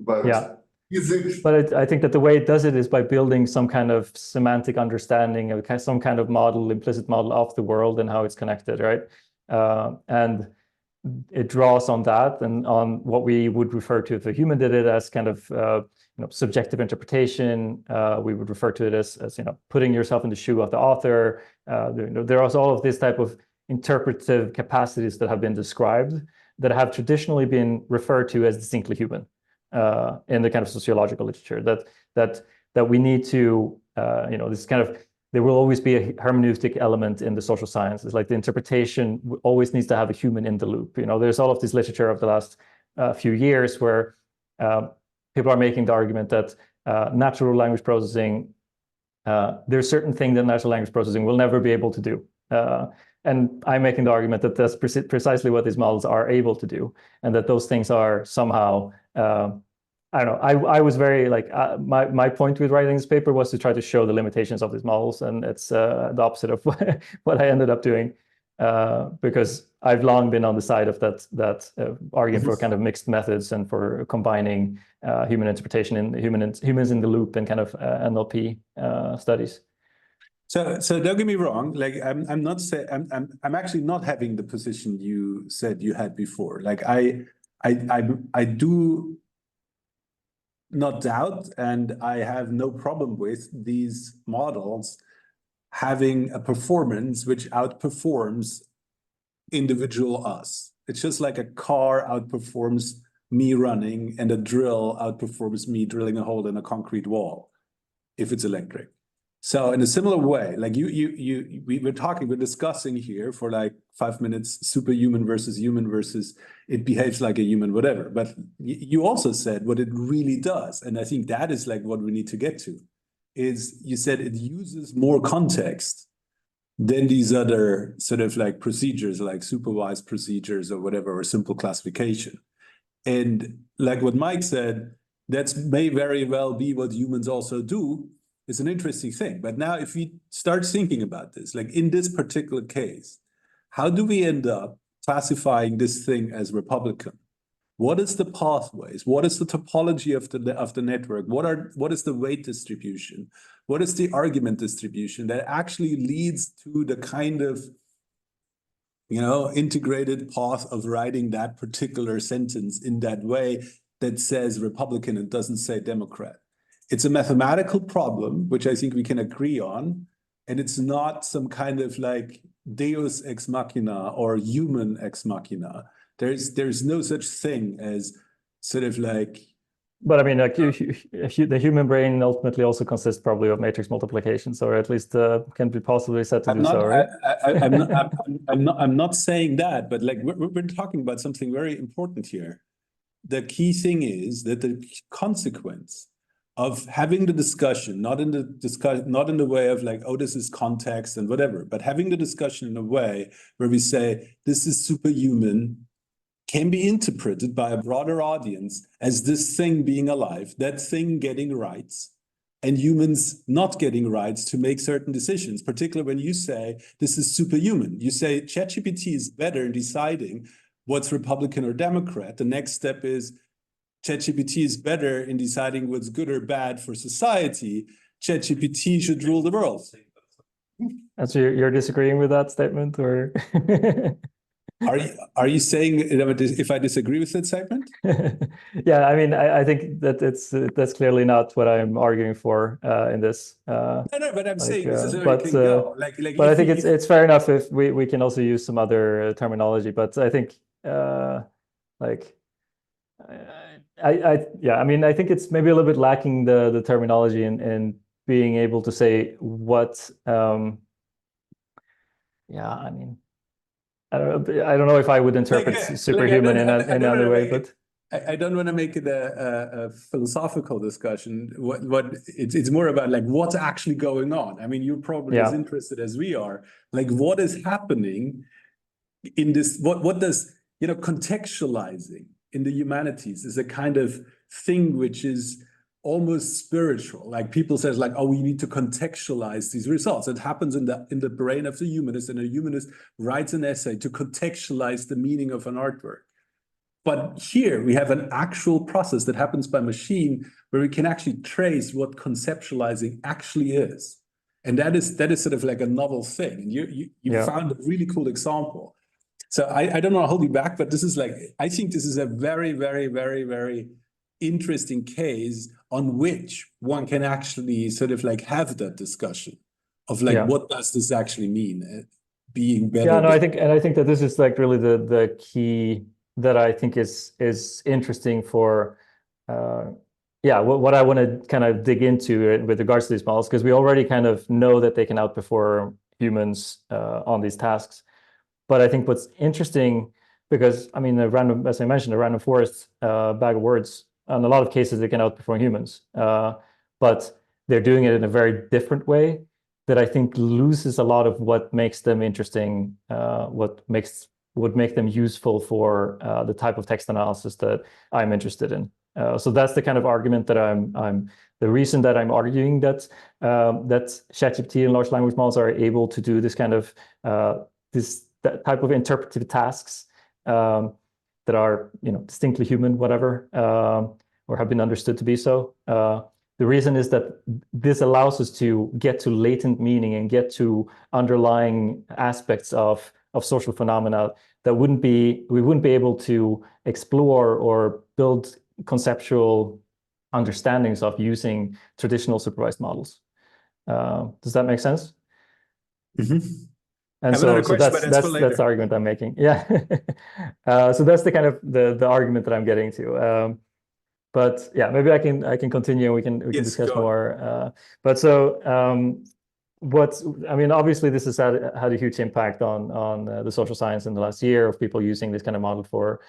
but yeah. Is it... But I think that the way it does it is by building some kind of semantic understanding of some kind of model, implicit model of the world and how it's connected, right? And it draws on that and on what we would refer to if a human did it as kind of subjective interpretation. We would refer to it as putting yourself in the shoe of the author. There are all of this type of interpretive capacities that have been described that have traditionally been referred to as distinctly human in the kind of sociological literature. That we need to this kind of, there will always be a hermeneutic element in the social sciences. Like the interpretation always needs to have a human in the loop. There's all of this literature of the last few years where people are making the argument that natural language processing, there's certain things that natural language processing will never be able to do. And I'm making the argument that that's precisely what these models are able to do, and that those things are somehow I don't know. I was very my point with writing this paper was to try to show the limitations of these models, and it's the opposite of what I ended up doing, because I've long been on the side of that arguing for kind of mixed methods and for combining human interpretation and humans in the loop and kind of NLP studies. So don't get me wrong. Like I'm not saying I'm actually not having the position you said you had before. Like I do not doubt, and I have no problem with these models having a performance which outperforms individual us. It's just like a car outperforms me running, and a drill outperforms me drilling a hole in a concrete wall if it's electric. So in a similar way, like we're discussing here for like 5 minutes, superhuman versus human versus it behaves like a human, whatever. But you also said what it really does. And I think that is like what we need to get to, is you said it uses more context than these other sort of like procedures, like supervised procedures or whatever, or simple classification. And like what Mike said, that may very well be what humans also do. It's an interesting thing. But now if we start thinking about this, like in this particular case, how do we end up classifying this thing as Republican? What is the pathways? What is the topology of the network? What is the weight distribution? What is the argument distribution that actually leads to the kind of integrated path of writing that particular sentence in that way that says Republican and doesn't say Democrat? It's a mathematical problem, which I think we can agree on, and it's not some kind of like Deus ex machina or human ex machina. There's no such thing as sort of like. But I mean, like the human brain ultimately also consists probably of matrix multiplications, or at least can be possibly said to do so, right? I'm not saying that, but like we're talking about something very important here. The key thing is that the consequence of having the discussion, not in the way of like, oh, this is context and whatever, but having the discussion in a way where we say this is superhuman, can be interpreted by a broader audience as this thing being alive, that thing getting rights, and humans not getting rights to make certain decisions, particularly when you say this is superhuman. You say ChatGPT is better in deciding what's Republican or Democrat. The next step is ChatGPT is better in deciding what's good or bad for society. ChatGPT should rule the world. And so you're disagreeing with that statement, or? Are you saying if I disagree with that statement? Yeah, I mean, I think that that's clearly not what I'm arguing for in this. No, but I'm saying this is but I think it's fair enough if we can also use some other terminology. But I think I mean, I think it's maybe a little bit lacking the terminology and being able to say what. I mean, I don't know if I would interpret superhuman in another way, but I don't want to make it a philosophical discussion. What it's more about like what's actually going on. I mean, you're probably as interested as we are. Like, what is happening in this? What does contextualizing in the humanities is a kind of thing which is almost spiritual. Like people says like, oh, we need to contextualize these results. It happens in the brain of the humanist, and a humanist writes an essay to contextualize the meaning of an artwork. But here we have an actual process that happens by machine where we can actually trace what conceptualizing actually is. And that is sort of like a novel thing. And you found a really cool example. So I don't want to hold you back, but this is like, I think this is a very, very, very, very interesting case on which one can actually sort of like have that discussion of like, Yeah. what does this actually mean? Being better. Yeah, no, I think that this is like really the key that I think is interesting for what I want to kind of dig into with regards to these models, because we already kind of know that they can outperform humans on these tasks. But I think what's interesting, because I mean, as I mentioned, a random forest bag of words, in a lot of cases, they can outperform humans. But they're doing it in a very different way that I think loses a lot of what makes them interesting, what would make them useful for the type of text analysis that I'm interested in. So that's the kind of argument that the reason that I'm arguing that ChatGPT and large language models are able to do this kind of that type of interpretive tasks that are, distinctly human, whatever, or have been understood to be so. The reason is that this allows us to get to latent meaning and get to underlying aspects of social phenomena that we wouldn't be able to explore or build conceptual understandings of using traditional supervised models. Does that make sense? Mm-hmm. And so that's the argument I'm making. Yeah. So that's the kind of the argument that I'm getting to. But yeah, maybe I can continue and we can discuss more. But so I mean, obviously this has had a huge impact on the social science in the last year of people using this kind of model for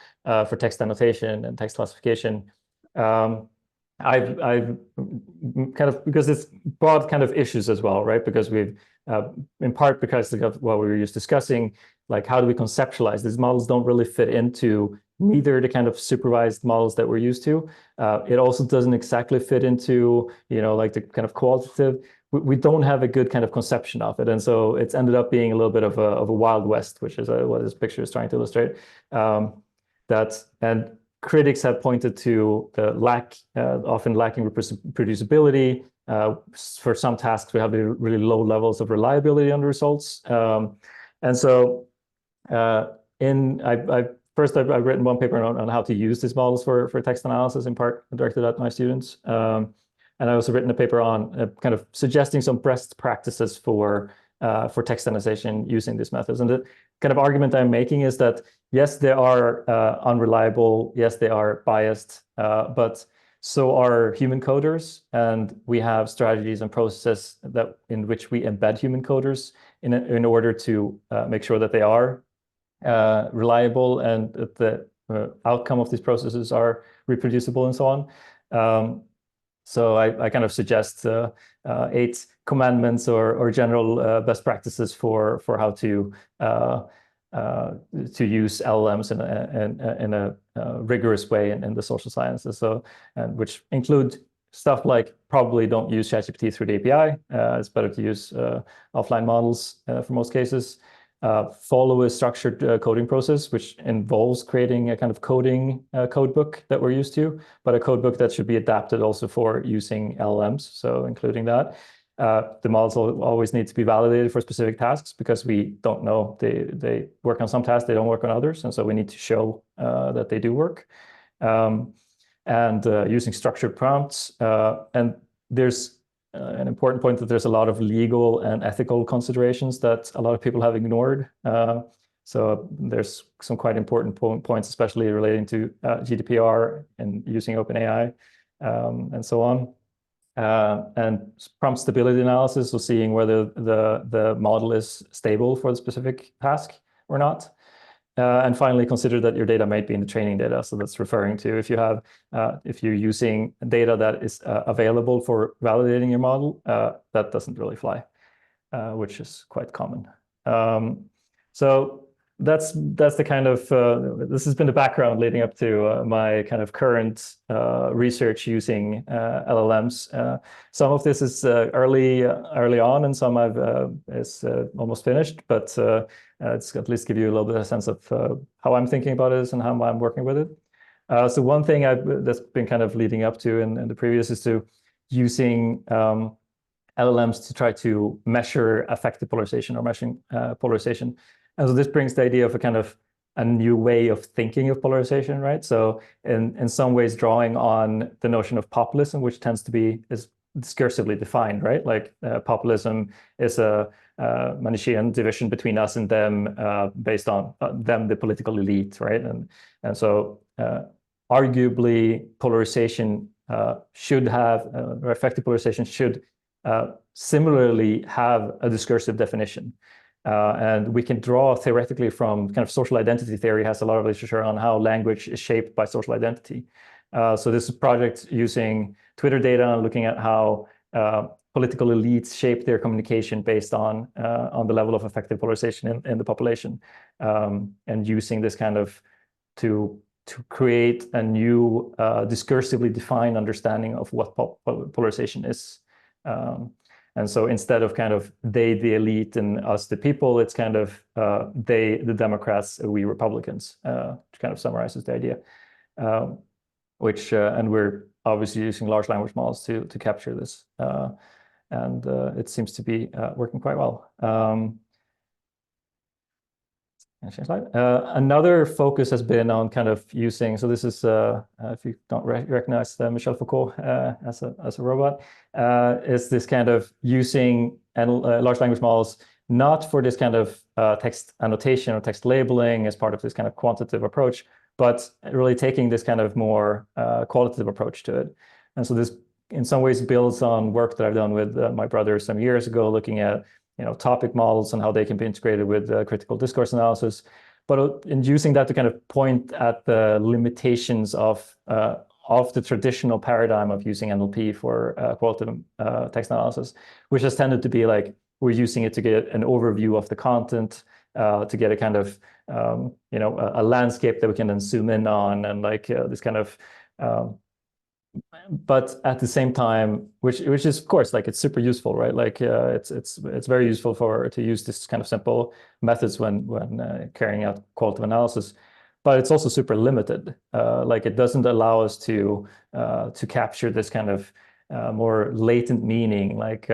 text annotation and text classification. I've kind of, because it's broad kind of issues as well, right? Because we've in part because of what we were just discussing, like how do we conceptualize these models? Don't really fit into neither the kind of supervised models that we're used to. It also doesn't exactly fit into, like the kind of qualitative. We don't have a good kind of conception of it. And so it's ended up being a little bit of a wild west, which is what this picture is trying to illustrate. And critics have pointed to the often lacking reproducibility. For some tasks, we have really low levels of reliability on the results. And so I've written one paper on how to use these models for text analysis, in part directed at my students. And I also written a paper on kind of suggesting some best practices for text annotation using these methods. And the kind of argument I'm making is that, yes, they are unreliable. Yes, they are biased, but so are human coders. And we have strategies and processes in which we embed human coders in order to make sure that they are reliable and that the outcome of these processes are reproducible and so on. So I kind of suggest 8 commandments or general best practices for how to use LLMs in a rigorous way in the social sciences. So, and which include stuff like probably don't use ChatGPT through the API. It's better to use offline models for most cases. Follow a structured coding process, which involves creating a kind of coding code book that we're used to, but a code book that should be adapted also for using LLMs. So including that. The models always need to be validated for specific tasks because we don't know. They work on some tasks, they don't work on others. And so we need to show that they do work. And using structured prompts. And there's an important point that there's a lot of legal and ethical considerations that a lot of people have ignored. So there's some quite important points, especially relating to GDPR and using OpenAI and so on. And prompt stability analysis, so seeing whether the model is stable for the specific task or not. And finally, consider that your data might be in the training data. So that's referring to if you're using data that is available for validating your model, that doesn't really fly, which is quite common. So that's the kind of this has been the background leading up to my kind of current research using LLMs. Some of this is early on, and some is almost finished. But it's at least give you a little bit of a sense of how I'm thinking about it and how I'm working with it. So one thing that's been kind of leading up to in the previous is to using LLMs to try to measure affective polarization or measuring polarization. And so this brings the idea of a kind of a new way of thinking of polarization, right? So in some ways drawing on the notion of populism, which tends to be is discursively defined, right? Like populism is a Manichaean division between us and them, based on them, the political elite, right? And so arguably polarization should have, or effective polarization should similarly have a discursive definition. And we can draw theoretically from kind of social identity theory, has a lot of literature on how language is shaped by social identity. So this project using Twitter data, looking at how political elites shape their communication based on the level of effective polarization in the population, and using this kind of to create a new discursively defined understanding of what polarization is. And so instead of kind of they, the elite, and us, the people, it's kind of they, the Democrats, we Republicans, which kind of summarizes the idea. Which and we're obviously using large language models to capture this, and it seems to be working quite well. Another focus has been on kind of using, so this is, if you don't recognize Michel Foucault as a robot, is this kind of using large language models not for this kind of text annotation or text labeling as part of this kind of quantitative approach, but really taking this kind of more qualitative approach to it. And so this in some ways builds on work that I've done with my brother some years ago, looking at topic models and how they can be integrated with critical discourse analysis, but in using that to kind of point at the limitations of the traditional paradigm of using NLP for qualitative text analysis, which has tended to be like we're using it to get an overview of the content, to get a kind of a landscape that we can then zoom in on, and like this kind of but at the same time, which is of course like it's super useful, right? Like it's very useful to use this kind of simple methods when carrying out qualitative analysis, but it's also super limited. Like it doesn't allow us to capture this kind of more latent meaning, like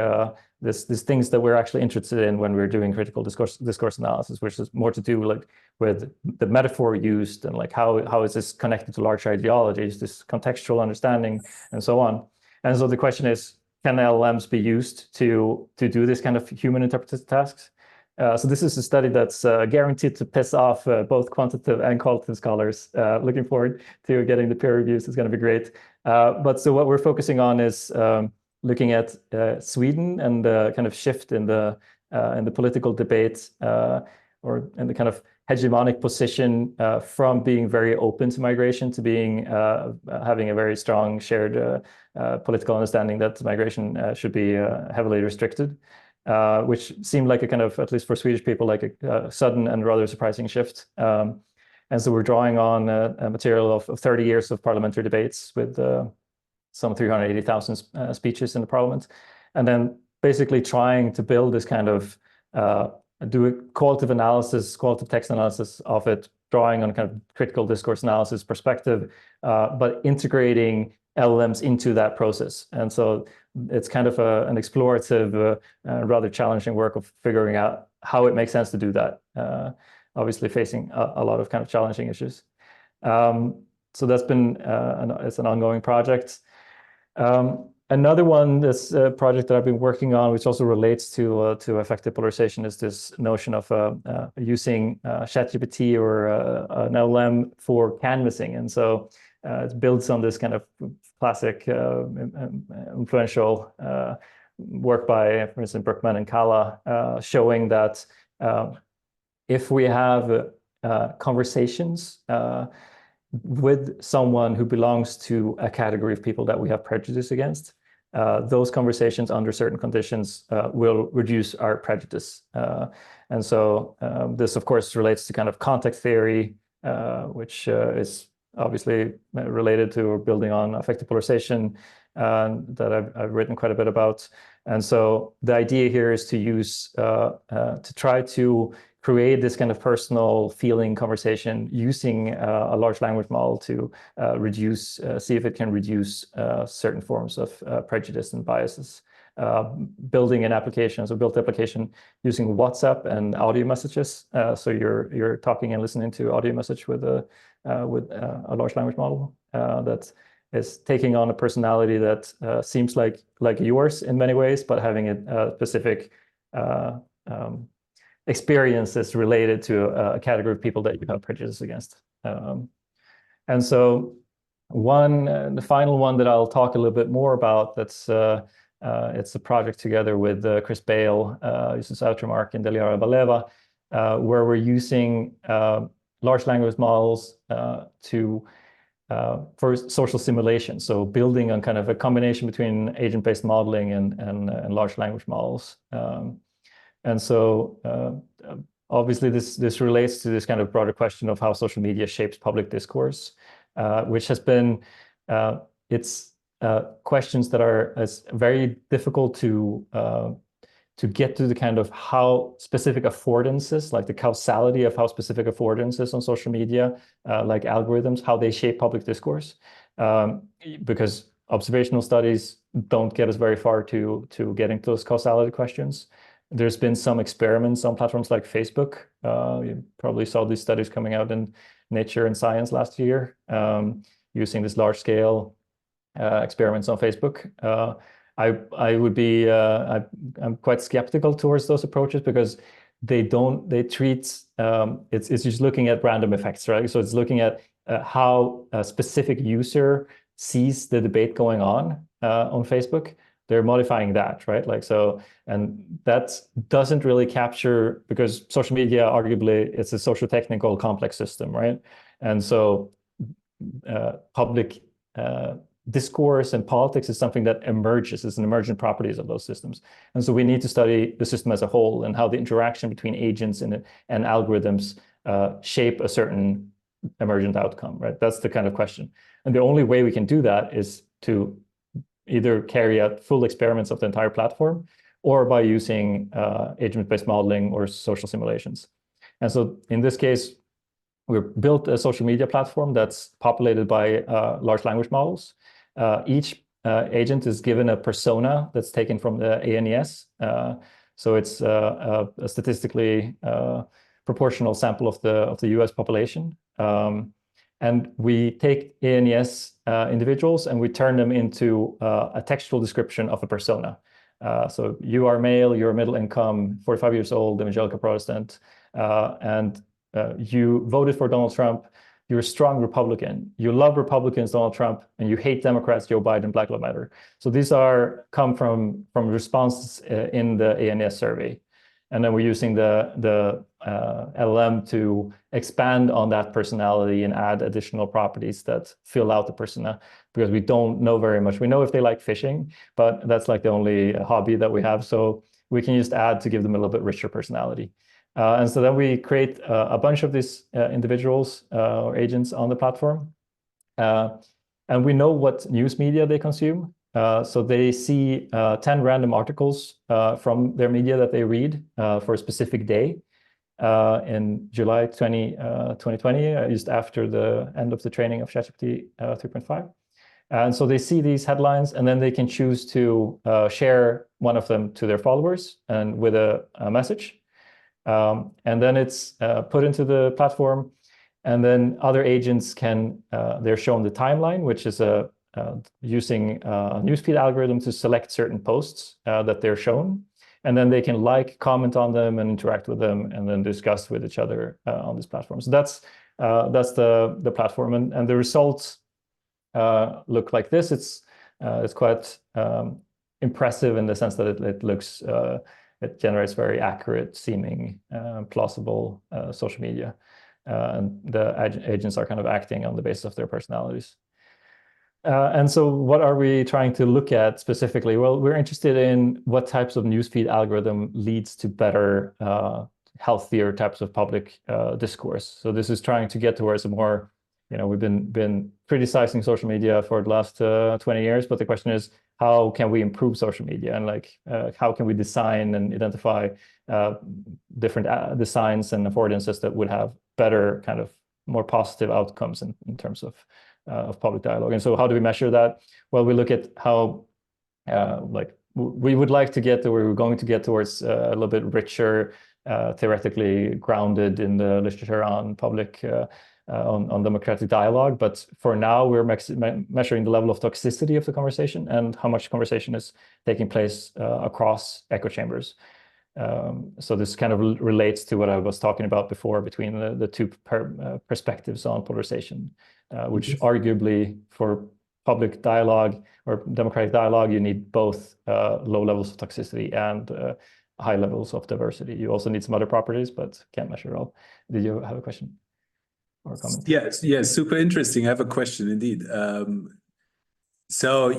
this things that we're actually interested in when we're doing critical discourse analysis, which is more to do like with the metaphor used and like how is this connected to larger ideologies, this contextual understanding, and so on. And so the question is, can LLMs be used to do this kind of human interpreted tasks? So this is a study that's guaranteed to piss off both quantitative and qualitative scholars. Looking forward to getting the peer reviews. It's going to be great. But so what we're focusing on is looking at Sweden and the kind of shift in the political debate, or in the kind of hegemonic position from being very open to migration to being having a very strong shared political understanding that migration should be heavily restricted. Which seemed like a kind of, at least for Swedish people, like a sudden and rather surprising shift. And so we're drawing on a material of 30 years of parliamentary debates with some 380,000 speeches in the parliament. And then basically trying to build this kind of, do a qualitative analysis, qualitative text analysis of it, drawing on kind of critical discourse analysis perspective, but integrating LLMs into that process. And so it's kind of an explorative, rather challenging work of figuring out how it makes sense to do that, obviously facing a lot of kind of challenging issues. So that's been, it's an ongoing project. Another one, this project that I've been working on, which also relates to effective polarization, is this notion of using ChatGPT or an LLM for canvassing. And so it builds on this kind of classic influential work by, for instance, Berkman and Kalla, showing that if we have conversations with someone who belongs to a category of people that we have prejudice against, those conversations under certain conditions will reduce our prejudice. And so this, of course, relates to kind of context theory, which is obviously related to or building on effective polarization that I've written quite a bit about. And so the idea here is to use, to try to create this kind of personal feeling conversation using a large language model to reduce, see if it can reduce certain forms of prejudice and biases. building an application, so built application using WhatsApp and audio messages. So you're talking and listening to audio message with a large language model that is taking on a personality that seems like yours in many ways, but having a specific experiences related to a category of people that you have prejudice against. And so the final one that I'll talk a little bit more about, that's it's a project together with Chris Bale, Justus Outermark, and Deliara Baleva, where we're using large language models for social simulation. So building on kind of a combination between agent-based modeling and large language models. And so obviously this relates to this kind of broader question of how social media shapes public discourse, which has been, it's questions that are very difficult to get to the kind of how specific affordances, like the causality of how specific affordances on social media, like algorithms, how they shape public discourse, because observational studies don't get us very far to getting to those causality questions. There's been some experiments on platforms like Facebook. You probably saw these studies coming out in Nature and Science last year, using this large-scale experiments on Facebook. I would be I'm quite skeptical towards those approaches because they treat it's just looking at random effects, right? So it's looking at how a specific user sees the debate going on Facebook. They're modifying that, right? Like so, and that doesn't really capture, because social media, arguably, it's a social technical complex system, right? And so public discourse and politics is something that emerges, it's an emergent properties of those systems. And so we need to study the system as a whole and how the interaction between agents and algorithms shape a certain emergent outcome, right? That's the kind of question. And the only way we can do that is to either carry out full experiments of the entire platform or by using agent-based modeling or social simulations. And so in this case, we've built a social media platform that's populated by large language models. Each agent is given a persona that's taken from the ANES. So it's a statistically proportional sample of the US population. And we take ANES individuals and we turn them into a textual description of a persona. So you are male, you're middle income, 45 years old, evangelical Protestant, and you voted for Donald Trump. You're a strong Republican. You love Republicans, Donald Trump, and you hate Democrats, Joe Biden, Black Lives Matter. So these come from responses in the ANES survey. And then we're using the LLM to expand on that personality and add additional properties that fill out the persona, because we don't know very much. We know if they like fishing, but that's like the only hobby that we have. So we can just add to give them a little bit richer personality. And so then we create a bunch of these individuals or agents on the platform. And we know what news media they consume. So they see 10 random articles from their media that they read for a specific day in July 2020, just after the end of the training of ChatGPT 3.5. And so they see these headlines, and then they can choose to share one of them to their followers and with a message. And then it's put into the platform, and then other agents they're shown the timeline, which is using a newsfeed algorithm to select certain posts that they're shown. And then they can comment on them and interact with them and then discuss with each other on this platform. So that's the platform. And the results look like this. It's quite impressive in the sense that it looks, it generates very accurate seeming, plausible social media. And the agents are kind of acting on the basis of their personalities. And so what are we trying to look at specifically? Well, we're interested in what types of newsfeed algorithm leads to better, healthier types of public discourse. So this is trying to get towards a more, we've been criticizing social media for the last 20 years, but the question is, how can we improve social media? And how can we design and identify different designs and affordances that would have better kind of more positive outcomes in terms of public dialogue. And so how do we measure that? Well, we look at how we would like to get to where we're going to get towards a little bit richer, theoretically grounded in the literature on public on democratic dialogue. But for now, we're measuring the level of toxicity of the conversation and how much conversation is taking place across echo chambers. So this kind of relates to what I was talking about before between the two perspectives on polarization, which arguably for public dialogue or democratic dialogue, you need both low levels of toxicity and high levels of diversity. You also need some other properties, but can't measure it all. Did you have a question or a comment? Yes, super interesting. I have a question indeed. So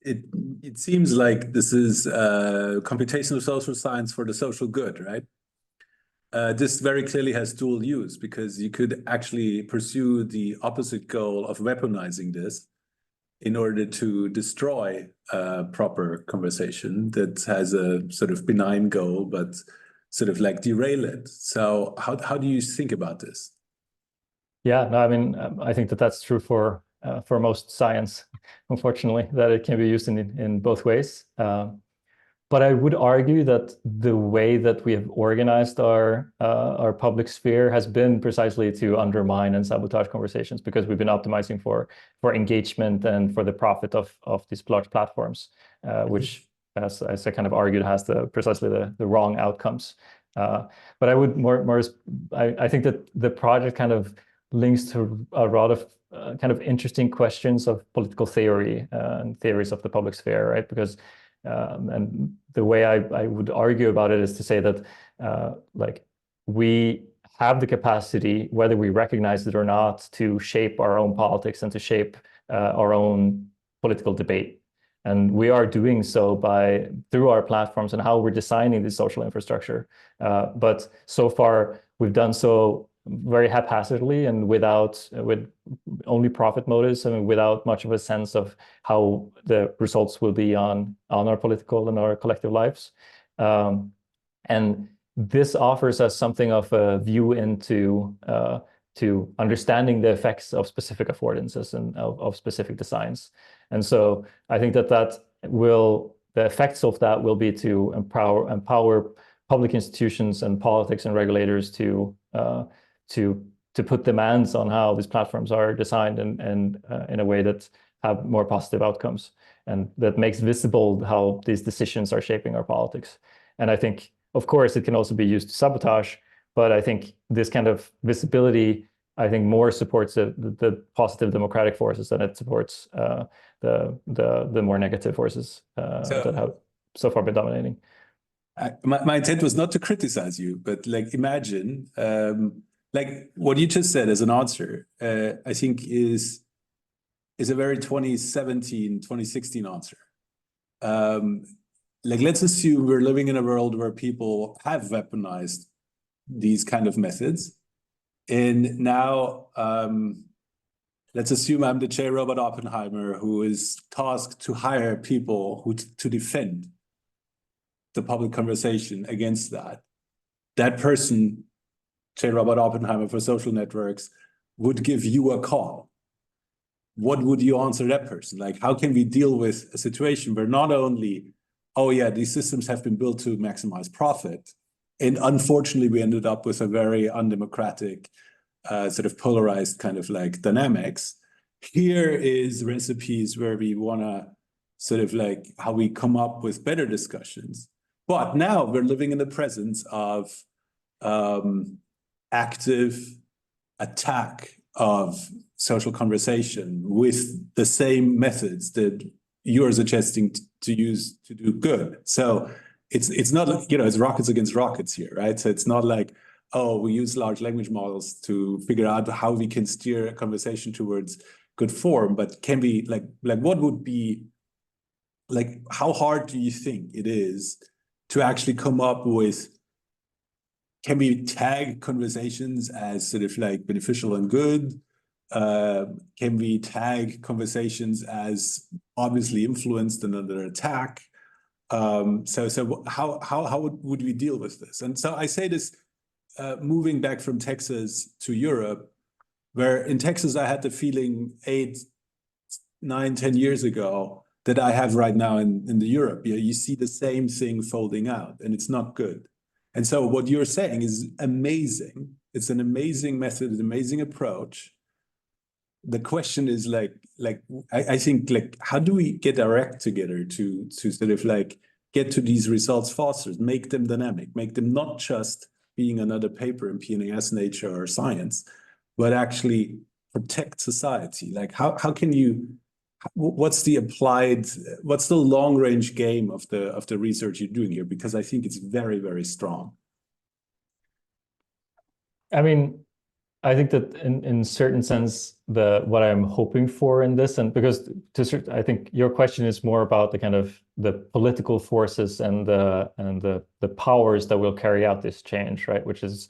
it seems like this is computational social science for the social good, right? This very clearly has dual use because you could actually pursue the opposite goal of weaponizing this in order to destroy proper conversation that has a sort of benign goal, but sort of like derail it. So how do you think about this? Yeah, no, I mean, I think that's true for most science, unfortunately, that it can be used in both ways. But I would argue that the way that we have organized our public sphere has been precisely to undermine and sabotage conversations, because we've been optimizing for engagement and for the profit of these large platforms, which, as I kind of argued, has precisely the wrong outcomes. But I would I think that the project kind of links to a lot of kind of interesting questions of political theory and theories of the public sphere, right? Because and the way I would argue about it is to say that like we have the capacity, whether we recognize it or not, to shape our own politics and to shape our own political debate. And we are doing so through our platforms and how we're designing the social infrastructure. But so far, we've done so very haphazardly and with only profit motives, and without much of a sense of how the results will be on our political and our collective lives. And this offers us something of a view into to understanding the effects of specific affordances and of specific designs. And so I think that the effects of that will be to empower public institutions and politics and regulators to put demands on how these platforms are designed and in a way that have more positive outcomes, and that makes visible how these decisions are shaping our politics. And I think, of course, it can also be used to sabotage, but I think this kind of visibility, I think, more supports the positive democratic forces than it supports the more negative forces that have so far been dominating. My intent was not to criticize you, but like imagine, like what you just said as an answer, I think is a very 2017, 2016 answer. Like let's assume we're living in a world where people have weaponized these kind of methods. And now let's assume I'm the J. Robert Oppenheimer who is tasked to hire people to defend the public conversation against that. That person, J. Robert Oppenheimer for social networks, would give you a call. What would you answer that person? Like, how can we deal with a situation where not only, oh yeah, these systems have been built to maximize profit, and unfortunately we ended up with a very undemocratic, sort of polarized kind of like dynamics. Here is recipes where we want to sort of like how we come up with better discussions. But now we're living in the presence of active attack of social conversation with the same methods that you're suggesting to use to do good. So it's not, you know, it's rockets against rockets here, right? So it's not like, oh, we use large language models to figure out how we can steer a conversation towards good form, but can we like what would be, like, how hard do you think it is to actually come up with, can we tag conversations as sort of like beneficial and good? Can we tag conversations as obviously influenced and under attack? So how would we deal with this? And so I say this moving back from Texas to Europe, where in Texas I had the feeling 8, 9, 10 years ago that I have right now in the Europe. Yeah, you see the same thing folding out, and it's not good. And so what you're saying is amazing. It's an amazing method, an amazing approach. The question is I think like, how do we get our act together to sort of like get to these results faster, make them dynamic, make them not just being another paper in PNAS, Nature, or Science, but actually protect society? Like how can you, what's the long range game of the research you're doing here? Because I think it's very, very strong. I mean, I think that in certain sense, what I'm hoping for in this, and because I think your question is more about the kind of the political forces and the powers that will carry out this change, right? Which is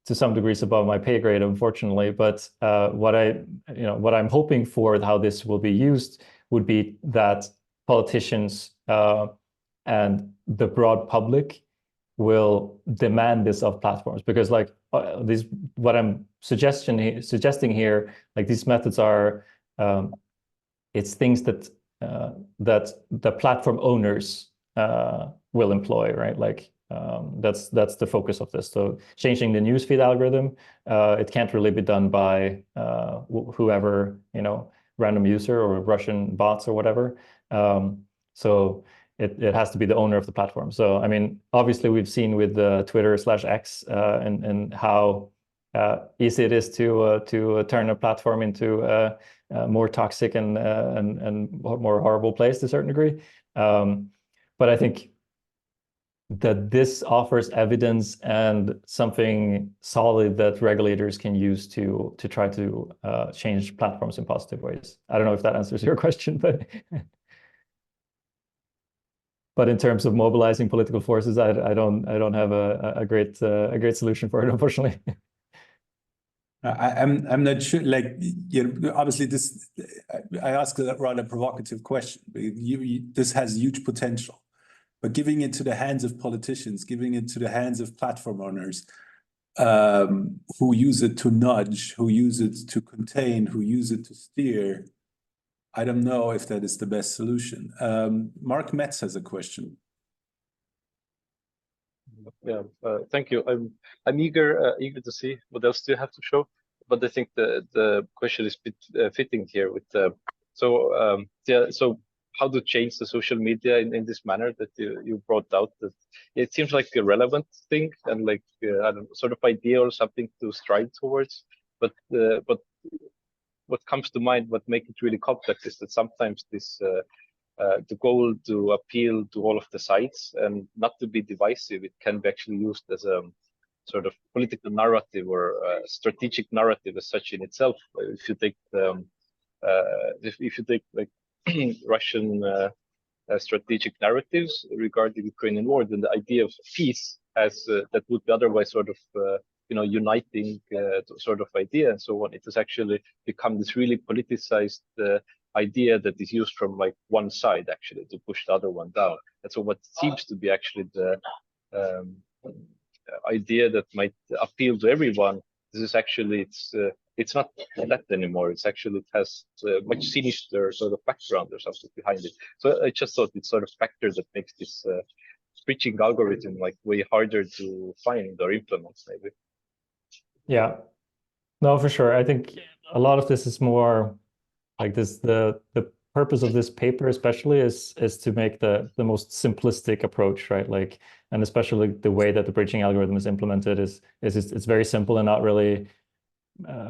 to some degrees above my pay grade, unfortunately. But what I'm hoping for, how this will be used, would be that politicians and the broad public will demand this of platforms, because like what I'm suggesting here, like these methods are it's things that the platform owners will employ, right? Like that's the focus of this. So changing the newsfeed algorithm, it can't really be done by whoever, random user or Russian bots or whatever. So it has to be the owner of the platform. So, I mean, obviously we've seen with Twitter/X and how easy it is to turn a platform into a more toxic and more horrible place to a certain degree. But I think that this offers evidence and something solid that regulators can use to try to change platforms in positive ways. I don't know if that answers your question, but in terms of mobilizing political forces, I don't have a great solution for it, unfortunately. I'm not sure. Like, obviously, I ask a rather provocative question. This has huge potential, but giving it to the hands of politicians, giving it to the hands of platform owners, who use it to nudge, who use it to contain, who use it to steer, I don't know if that is the best solution. Mark Metz has a question. Yeah, thank you. I'm eager to see what else do you have to show. But I think the question is fitting here with so how to change the social media in this manner that you brought out. That it seems like a relevant thing and like I don't know, sort of idea or something to strive towards. But what comes to mind, what makes it really complex, is that sometimes this the goal to appeal to all of the sides and not to be divisive, it can be actually used as a sort of political narrative or strategic narrative as such in itself. If you take if you take like Russian strategic narratives regarding the Ukrainian war, then the idea of peace as that would be otherwise sort of uniting sort of idea and so on, it has actually become this really politicized idea that is used from like one side actually to push the other one down. And so what seems to be actually the idea that might appeal to everyone, this is actually it's not that anymore. It's actually, it has much sinister sort of background or something behind it. So I just thought it's sort of factor that makes this preaching algorithm like way harder to find or implement maybe. Yeah, no, for sure. I think a lot of this is more like this, the purpose of this paper especially is to make the most simplistic approach, right? Like, and especially the way that the bridging algorithm is implemented is it's very simple and not really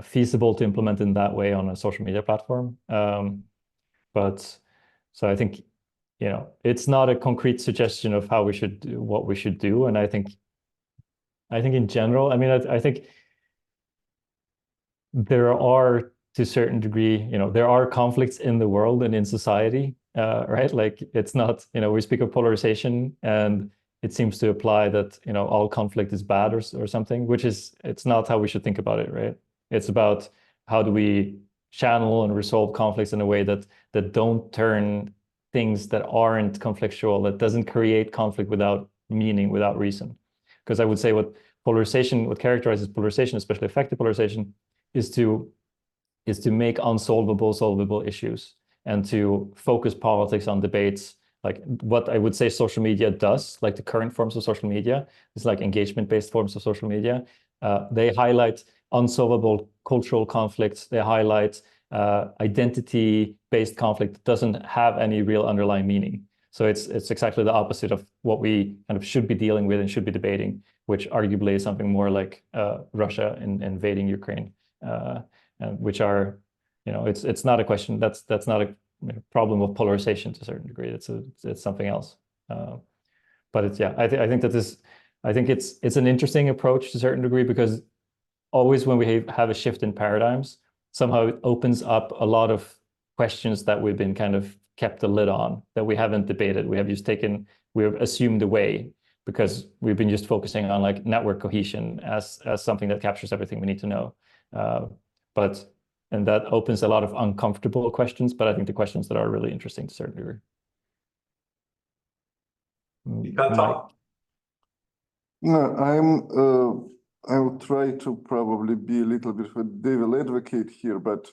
feasible to implement in that way on a social media platform. But so I think, it's not a concrete suggestion of how we should do what we should do. And I think in general, I mean, I think there are, to a certain degree, there are conflicts in the world and in society, right? Like, it's not, we speak of polarization and it seems to apply that, all conflict is bad or something, which is, it's not how we should think about it, right? It's about how do we channel and resolve conflicts in a way that don't turn things that aren't conflictual, that doesn't create conflict without meaning, without reason. Because I would say what characterizes polarization, especially effective polarization, is to make unsolvable solvable issues. and to focus politics on debates. Like what I would say social media does, like the current forms of social media, is like engagement-based forms of social media. They highlight unsolvable cultural conflicts. They highlight identity-based conflict that doesn't have any real underlying meaning. So it's exactly the opposite of what we kind of should be dealing with and should be debating, which arguably is something more like Russia invading Ukraine, and which are, it's not a question. That's not a problem of polarization to a certain degree. It's something else. But it's I think that I think it's an interesting approach to a certain degree, because always when we have a shift in paradigms, somehow it opens up a lot of questions that we've been kind of kept a lid on, that we haven't debated. We've assumed away because we've been just focusing on like network cohesion as something that captures everything we need to know. And that opens a lot of uncomfortable questions, but I think the questions that are really interesting to a certain degree. Mike. No, I will try to probably be a little bit of a devil advocate here, but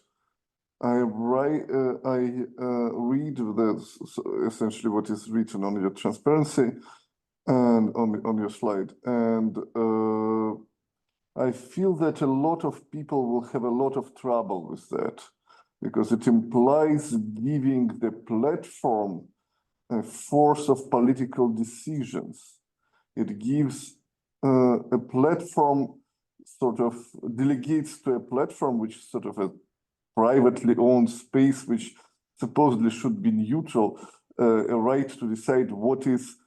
I read essentially what is written on your transparency and on your slide, and I feel that a lot of people will have a lot of trouble with that, because it implies giving the platform a force of political decisions. It gives a platform, sort of delegates to a platform which is sort of a privately owned space, which supposedly should be neutral, a right to decide what is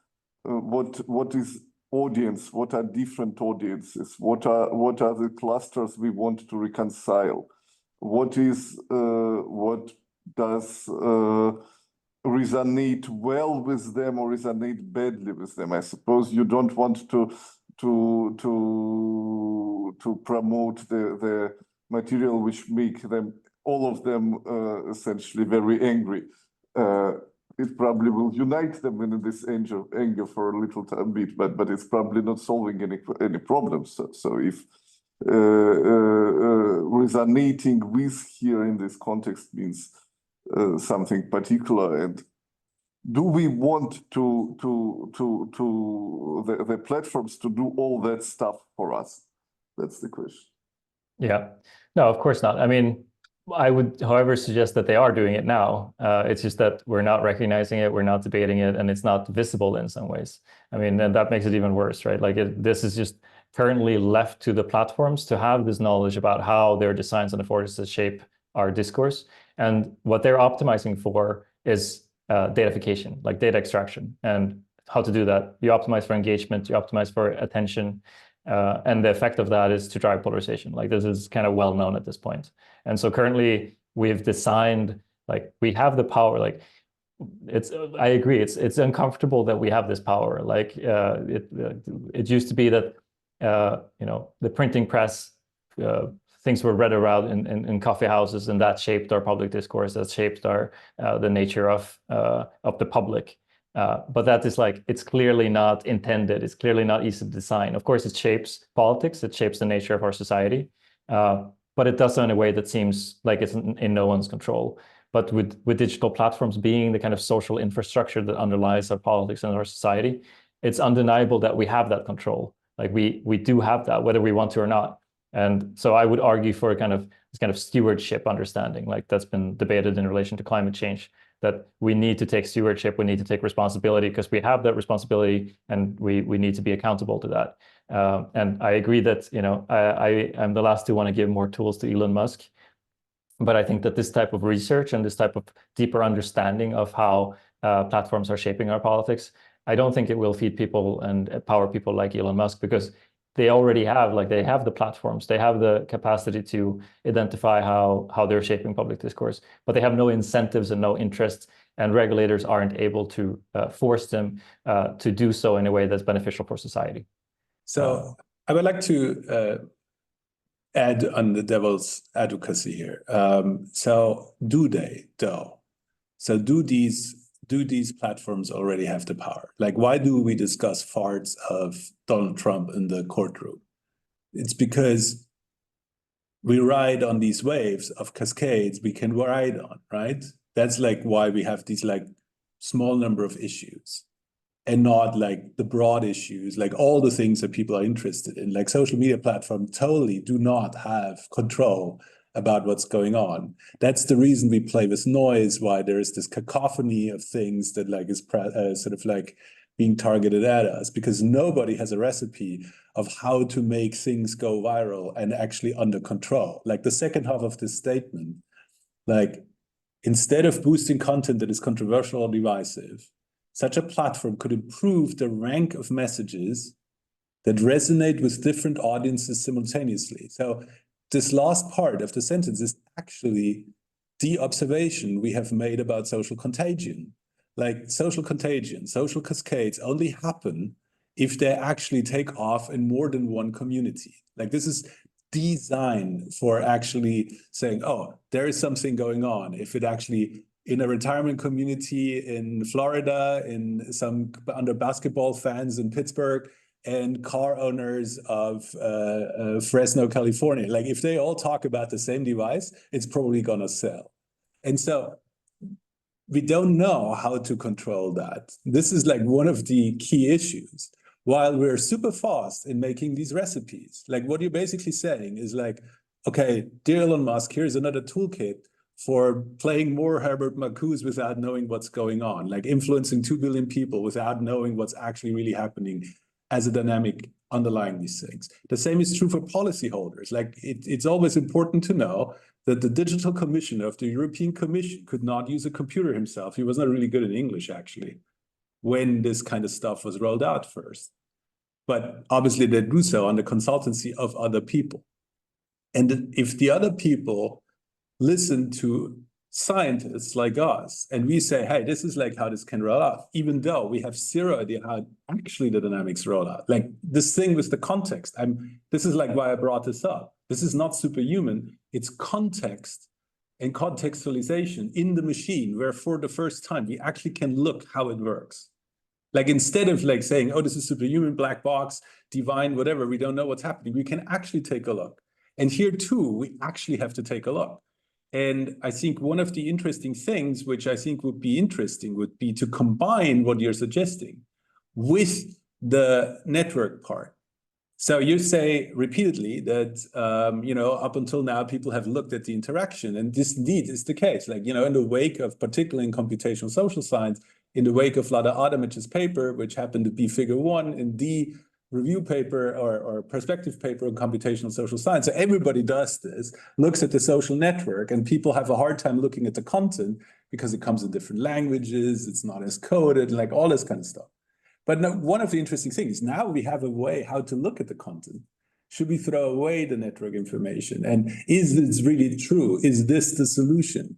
audience, what are different audiences, what are the clusters we want to reconcile, what does resonate well with them or resonate badly with them. I suppose you don't want to promote the material which make them, all of them, essentially very angry. It probably will unite them in this anger for a little bit, but it's probably not solving any problems. So if resonating with here in this context means something particular, and do we want the platforms to do all that stuff for us? That's the question. Yeah, no, of course not. I mean, I would, however, suggest that they are doing it now. It's just that we're not recognizing it, we're not debating it, and it's not visible in some ways. I mean, and that makes it even worse, right? Like this is just currently left to the platforms to have this knowledge about how their designs and affordances shape our discourse. And what they're optimizing for is datafication, like data extraction. And how to do that? You optimize for engagement, you optimize for attention, and the effect of that is to drive polarization. Like this is kind of well known at this point. And so currently we've designed, like we have the power, like I agree, it's uncomfortable that we have this power. Like it used to be that, the printing press, things were read around in coffee houses, and that shaped our public discourse, that shaped the nature of the public. But that is like, it's clearly not intended. It's clearly not easy to design. Of course, it shapes politics. It shapes the nature of our society. But it does so in a way that seems like it's in no one's control. But with digital platforms being the kind of social infrastructure that underlies our politics and our society, it's undeniable that we have that control. Like we do have that, whether we want to or not. And so I would argue for this kind of stewardship understanding, like that's been debated in relation to climate change, that we need to take stewardship, we need to take responsibility, because we have that responsibility and we need to be accountable to that. And I agree that, I'm the last to want to give more tools to Elon Musk. But I think that this type of research and this type of deeper understanding of how platforms are shaping our politics, I don't think it will feed people and empower people like Elon Musk, because they already have, they have the platforms, they have the capacity to identify how they're shaping public discourse, but they have no incentives and no interests, and regulators aren't able to force them to do so in a way that's beneficial for society. So I would like to add on the devil's advocacy here. So do they, though? So do these platforms already have the power? Like, why do we discuss farts of Donald Trump in the courtroom? It's because we ride on these waves of cascades we can ride on, right? That's like why we have these like small number of issues and not like the broad issues, like all the things that people are interested in. Like social media platforms totally do not have control about what's going on. That's the reason we play with noise, why there is this cacophony of things that like is sort of like being targeted at us, because nobody has a recipe of how to make things go viral and actually under control. Like the second half of this statement, like instead of boosting content that is controversial or divisive, such a platform could improve the rank of messages that resonate with different audiences simultaneously. So this last part of the sentence is actually the observation we have made about social contagion. Like social contagion, social cascades only happen if they actually take off in more than one community. Like this is designed for actually saying, oh, there is something going on. If it actually in a retirement community in Florida, in some under basketball fans in Pittsburgh, and car owners of Fresno, California. Like if they all talk about the same device, it's probably gonna sell. And so we don't know how to control that. This is like one of the key issues. While we're super fast in making these recipes, like what you're basically saying is like, okay, dear Elon Musk, here's another toolkit for playing more Herbert Marcuse without knowing what's going on, like influencing 2 billion people without knowing what's actually really happening as a dynamic underlying these things. The same is true for policyholders. Like it's always important to know that the digital commissioner of the European Commission could not use a computer himself. He was not really good in English, actually, when this kind of stuff was rolled out first. But obviously they do so under consultancy of other people. And if the other people listen to scientists like us, and we say, hey, this is like how this can roll out, even though we have zero idea how actually the dynamics roll out. Like this thing with the context, this is like why I brought this up. This is not superhuman, it's context and contextualization in the machine, where for the first time, we actually can look how it works. Like instead of like saying, oh, this is superhuman, black box, divine, whatever, we don't know what's happening, we can actually take a look. And here too, we actually have to take a look. And I think one of the interesting things, which I think would be interesting, would be to combine what you're suggesting with the network part. So you say repeatedly that, up until now, people have looked at the interaction, and this indeed is the case. Like, in the wake of, particularly in computational social science, in the wake of Vlada Adamich's paper, which happened to be figure 1 in the review paper or perspective paper on computational social science. So everybody does this, looks at the social network, and people have a hard time looking at the content because it comes in different languages, it's not as coded, like all this kind of stuff. But now, one of the interesting things, now we have a way how to look at the content. Should we throw away the network information? And is this really true? Is this the solution?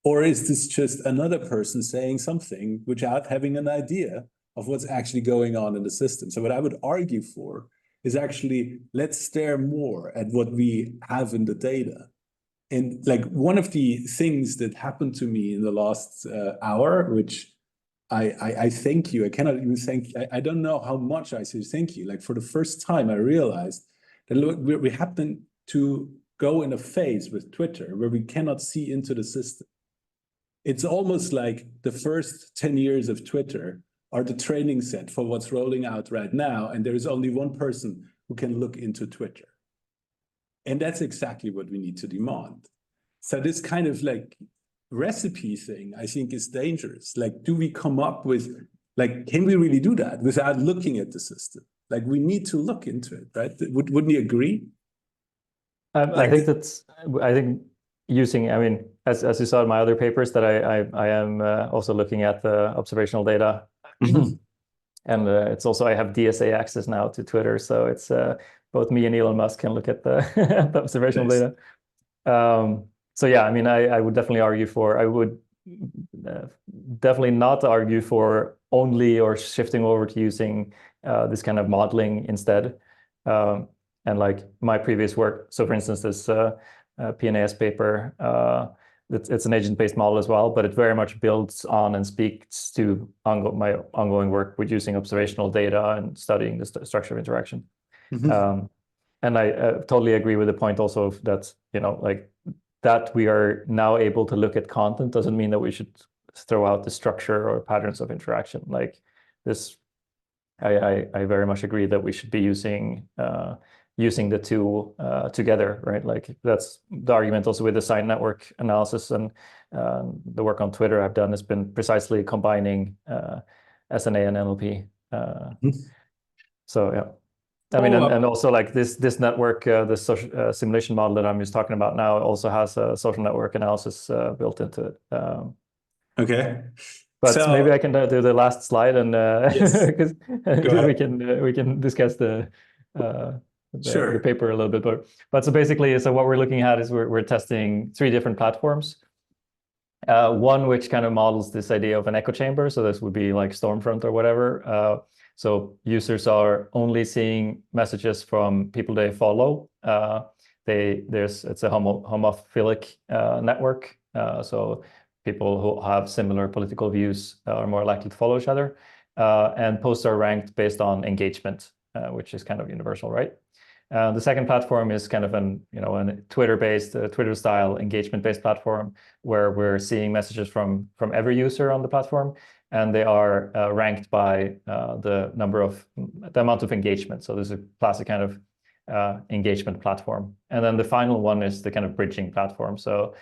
Or is this just another person saying something without having an idea of what's actually going on in the system? So what I would argue for is actually, let's stare more at what we have in the data. And like one of the things that happened to me in the last hour, which I thank you, I cannot even thank, I don't know how much I say thank you. Like for the first time, I realized that we happen to go in a phase with Twitter where we cannot see into the system. It's almost like the first 10 years of Twitter are the training set for what's rolling out right now, and there is only one person who can look into Twitter. And that's exactly what we need to demand. So this kind of like recipe thing, I think, is dangerous. Like, do we come up with, like, can we really do that without looking at the system? Like, we need to look into it, right? Wouldn't you agree? I think using, I mean, as you saw in my other papers, that I am also looking at the observational data. And it's also, I have DSA access now to Twitter, so it's both me and Elon Musk can look at the, the observational data. So yeah, I mean, I would definitely argue for, I would definitely not argue for only or shifting over to using this kind of modeling instead. And like my previous work, so for instance, this PNAS paper, it's an agent-based model as well, but it very much builds on and speaks to my ongoing work with using observational data and studying the structure of interaction. And I totally agree with the point also that, like that we are now able to look at content doesn't mean that we should throw out the structure or patterns of interaction. Like this, I very much agree that we should be using the two together, right? Like that's the argument also with the sign network analysis, and the work on Twitter I've done has been precisely combining SNA and NLP. So yeah. I mean, and also like this network, this social simulation model that I'm just talking about now also has a social network analysis built into it. Okay. But So, maybe I can do the last slide, and yes. because we can discuss the Sure. paper a little bit. But so basically, so what we're looking at is we're testing 3 different platforms. One which kind of models this idea of an echo chamber. So this would be like Stormfront or whatever. So users are only seeing messages from people they follow. It's a homophilic network. So people who have similar political views are more likely to follow each other. And posts are ranked based on engagement, which is kind of universal, right? The second platform is kind of a Twitter-based, Twitter-style engagement-based platform where we're seeing messages from every user on the platform, and they are ranked by the amount of engagement. So there's a classic kind of engagement platform. And then the final one is the kind of bridging platform. So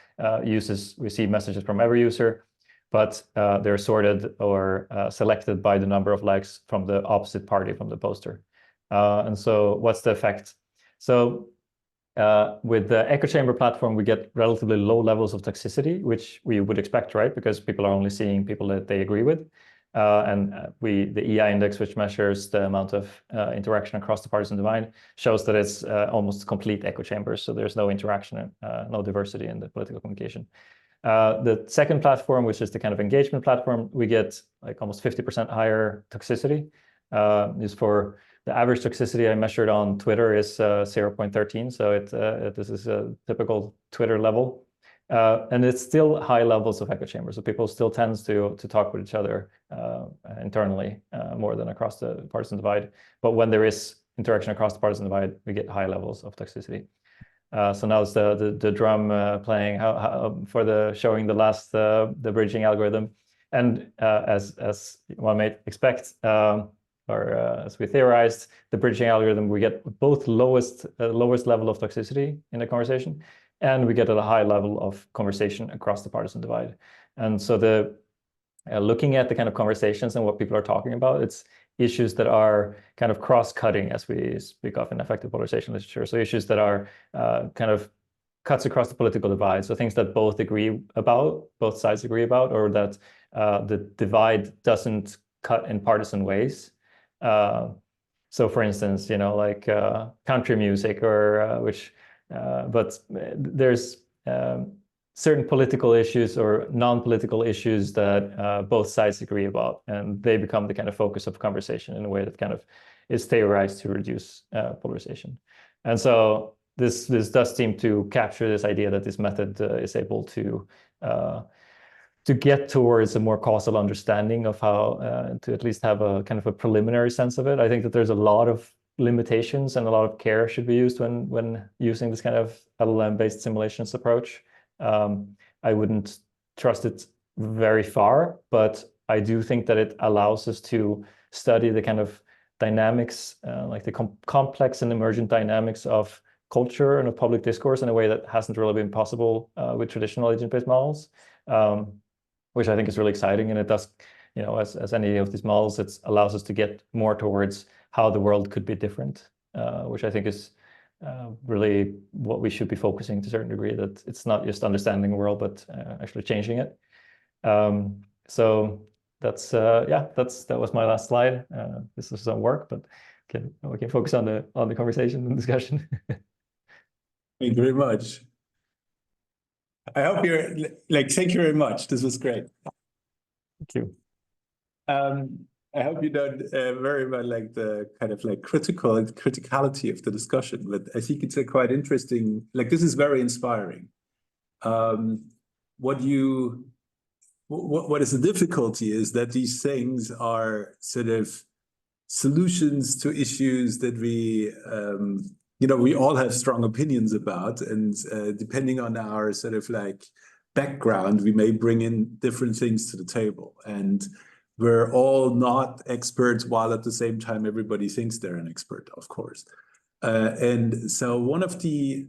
users receive messages from every user, but they're sorted or selected by the number of likes from the opposite party from the poster. And so what's the effect? So with the echo chamber platform, we get relatively low levels of toxicity, which we would expect, right? Because people are only seeing people that they agree with. The EI index, which measures the amount of interaction across the partisan divide, shows that it's almost complete echo chambers. So there's no interaction, no diversity in the political communication. The second platform, which is the kind of engagement platform, we get like almost 50% higher toxicity. Is for the average toxicity I measured on Twitter is 0.13. So this is a typical Twitter level. And it's still high levels of echo chambers. So people still tend to talk with each other internally more than across the partisan divide. But when there is interaction across the partisan divide, we get high levels of toxicity. So now it's the drum playing for showing the last the bridging algorithm. And as one might expect, as we theorized, the bridging algorithm, we get both lowest level of toxicity in the conversation, and we get a high level of conversation across the partisan divide. And so looking at the kind of conversations and what people are talking about, it's issues that are kind of cross-cutting, as we speak of in affective polarization literature. So issues that are kind of cuts across the political divide. So things that both sides agree about, or that the divide doesn't cut in partisan ways. So for instance, like country music or but there's certain political issues or non-political issues that both sides agree about, and they become the kind of focus of conversation in a way that kind of is theorized to reduce polarization. And so this does seem to capture this idea that this method is able to get towards a more causal understanding of how to at least have a kind of a preliminary sense of it. I think that there's a lot of limitations and a lot of care should be used when using this kind of LLM-based simulations approach. I wouldn't trust it very far, but I do think that it allows us to study the kind of dynamics, like the complex and emergent dynamics of culture and of public discourse in a way that hasn't really been possible with traditional agent-based models. Which I think is really exciting, and it does, as any of these models, it allows us to get more towards how the world could be different, which I think is really what we should be focusing to a certain degree, that it's not just understanding the world, but actually changing it. So that was my last slide. This is some work, but we can focus on the conversation and discussion. Thank you very much. I hope thank you very much. This was great. Thank you. I hope you don't worry about like the kind of like criticality of the discussion, but I think it's a quite interesting, like this is very inspiring. What is the difficulty is that these things are sort of solutions to issues that we we all have strong opinions about, and depending on our sort of like background, we may bring in different things to the table. And we're all not experts, while at the same time, everybody thinks they're an expert, of course. And so one of the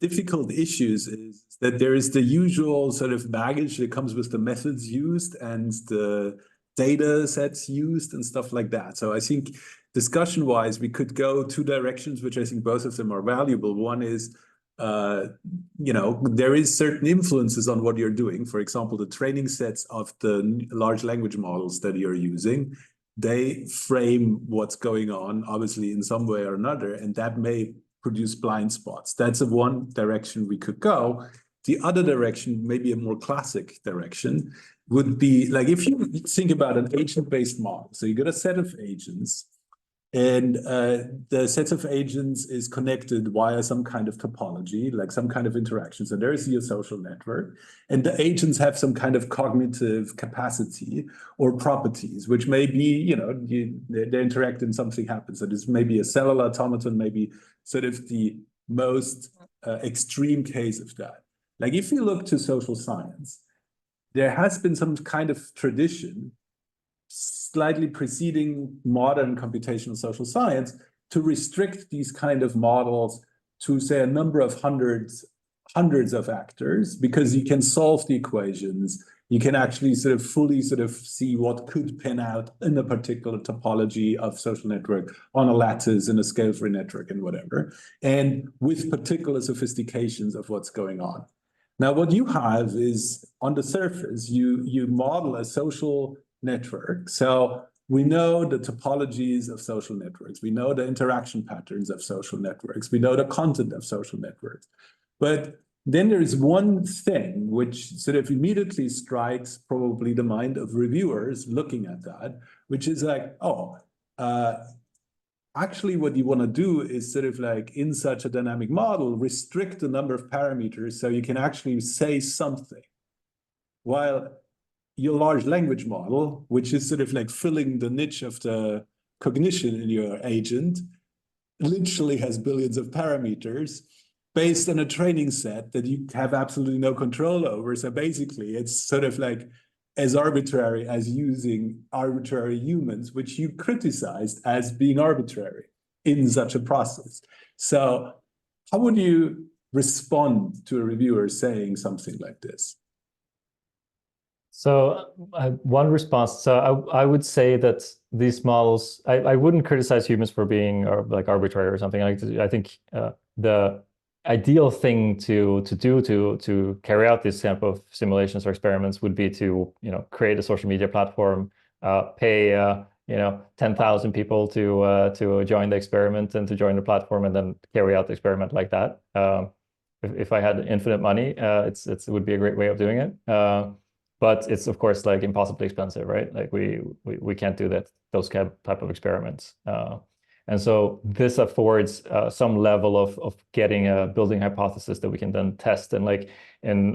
difficult issues is that there is the usual sort of baggage that comes with the methods used and the data sets used and stuff like that. So I think discussion-wise, we could go two directions, which I think both of them are valuable. One is, there is certain influences on what you're doing. For example, the training sets of the large language models that you're using, they frame what's going on, obviously, in some way or another, and that may produce blind spots. That's the one direction we could go. The other direction, maybe a more classic direction, would be like if you think about an agent-based model. So you got a set of agents, and the set of agents is connected via some kind of topology, like some kind of interaction. So there is your social network, and the agents have some kind of cognitive capacity or properties, which may be, they interact and something happens. So this may be a cellular automaton, maybe sort of the most extreme case of that. Like if you look to social science, there has been some kind of tradition slightly preceding modern computational social science to restrict these kind of models to, say, a number of hundreds of actors, because you can solve the equations. You can actually sort of fully sort of see what could pan out in a particular topology of social network on a lattice in a scale-free network and whatever, and with particular sophistications of what's going on. Now, what you have is, on the surface, you model a social network. So we know the topologies of social networks. We know the interaction patterns of social networks. We know the content of social networks. But then there is one thing which sort of immediately strikes probably the mind of reviewers looking at that, which is like, actually what you want to do is sort of like, in such a dynamic model, restrict the number of parameters so you can actually say something. While your large language model, which is sort of like filling the niche of the cognition in your agent, literally has billions of parameters based on a training set that you have absolutely no control over. So basically, it's sort of like as arbitrary as using arbitrary humans, which you criticized as being arbitrary in such a process. So how would you respond to a reviewer saying something like this? So one response, so I would say that these models, I wouldn't criticize humans for being like arbitrary or something. I think the ideal thing to do to carry out this type of simulations or experiments would be to create a social media platform, pay 10,000 people to join the experiment and to join the platform, and then carry out the experiment like that. If I had infinite money, it would be a great way of doing it. But it's, of course, like impossibly expensive, right? Like we can't do those type of experiments. And so this affords some level of getting a building hypothesis that we can then test. And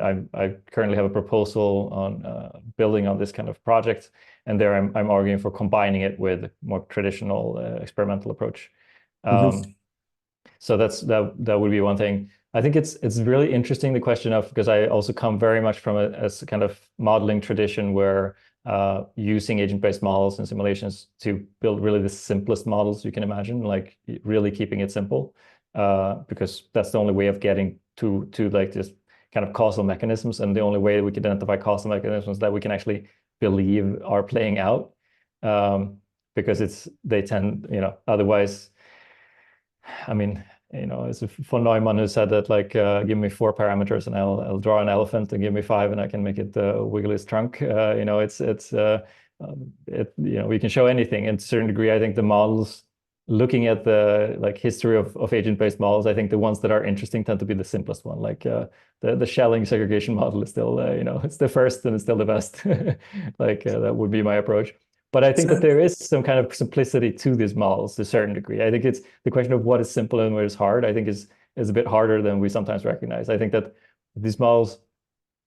I currently have a proposal on building on this kind of project. And there I'm arguing for combining it with a more traditional experimental approach. So that would be one thing. I think it's really interesting, the question of, because I also come very much from a kind of modeling tradition where using agent-based models and simulations to build really the simplest models you can imagine, like really keeping it simple, because that's the only way of getting to like this kind of causal mechanisms, and the only way we can identify causal mechanisms that we can actually believe are playing out, because they tend, otherwise, I mean, it's von Neumann who said that, like, give me 4 parameters and I'll draw an elephant, and give me 5 and I can make it wiggle its trunk. We can show anything. And to a certain degree, I think the models, looking at the history of agent-based models, I think the ones that are interesting tend to be the simplest one. Like the Schelling segregation model is still, it's the first and it's still the best. That would be my approach. But I think that there is some kind of simplicity to these models to a certain degree. I think it's the question of what is simple and what is hard, I think is a bit harder than we sometimes recognize. I think that these models,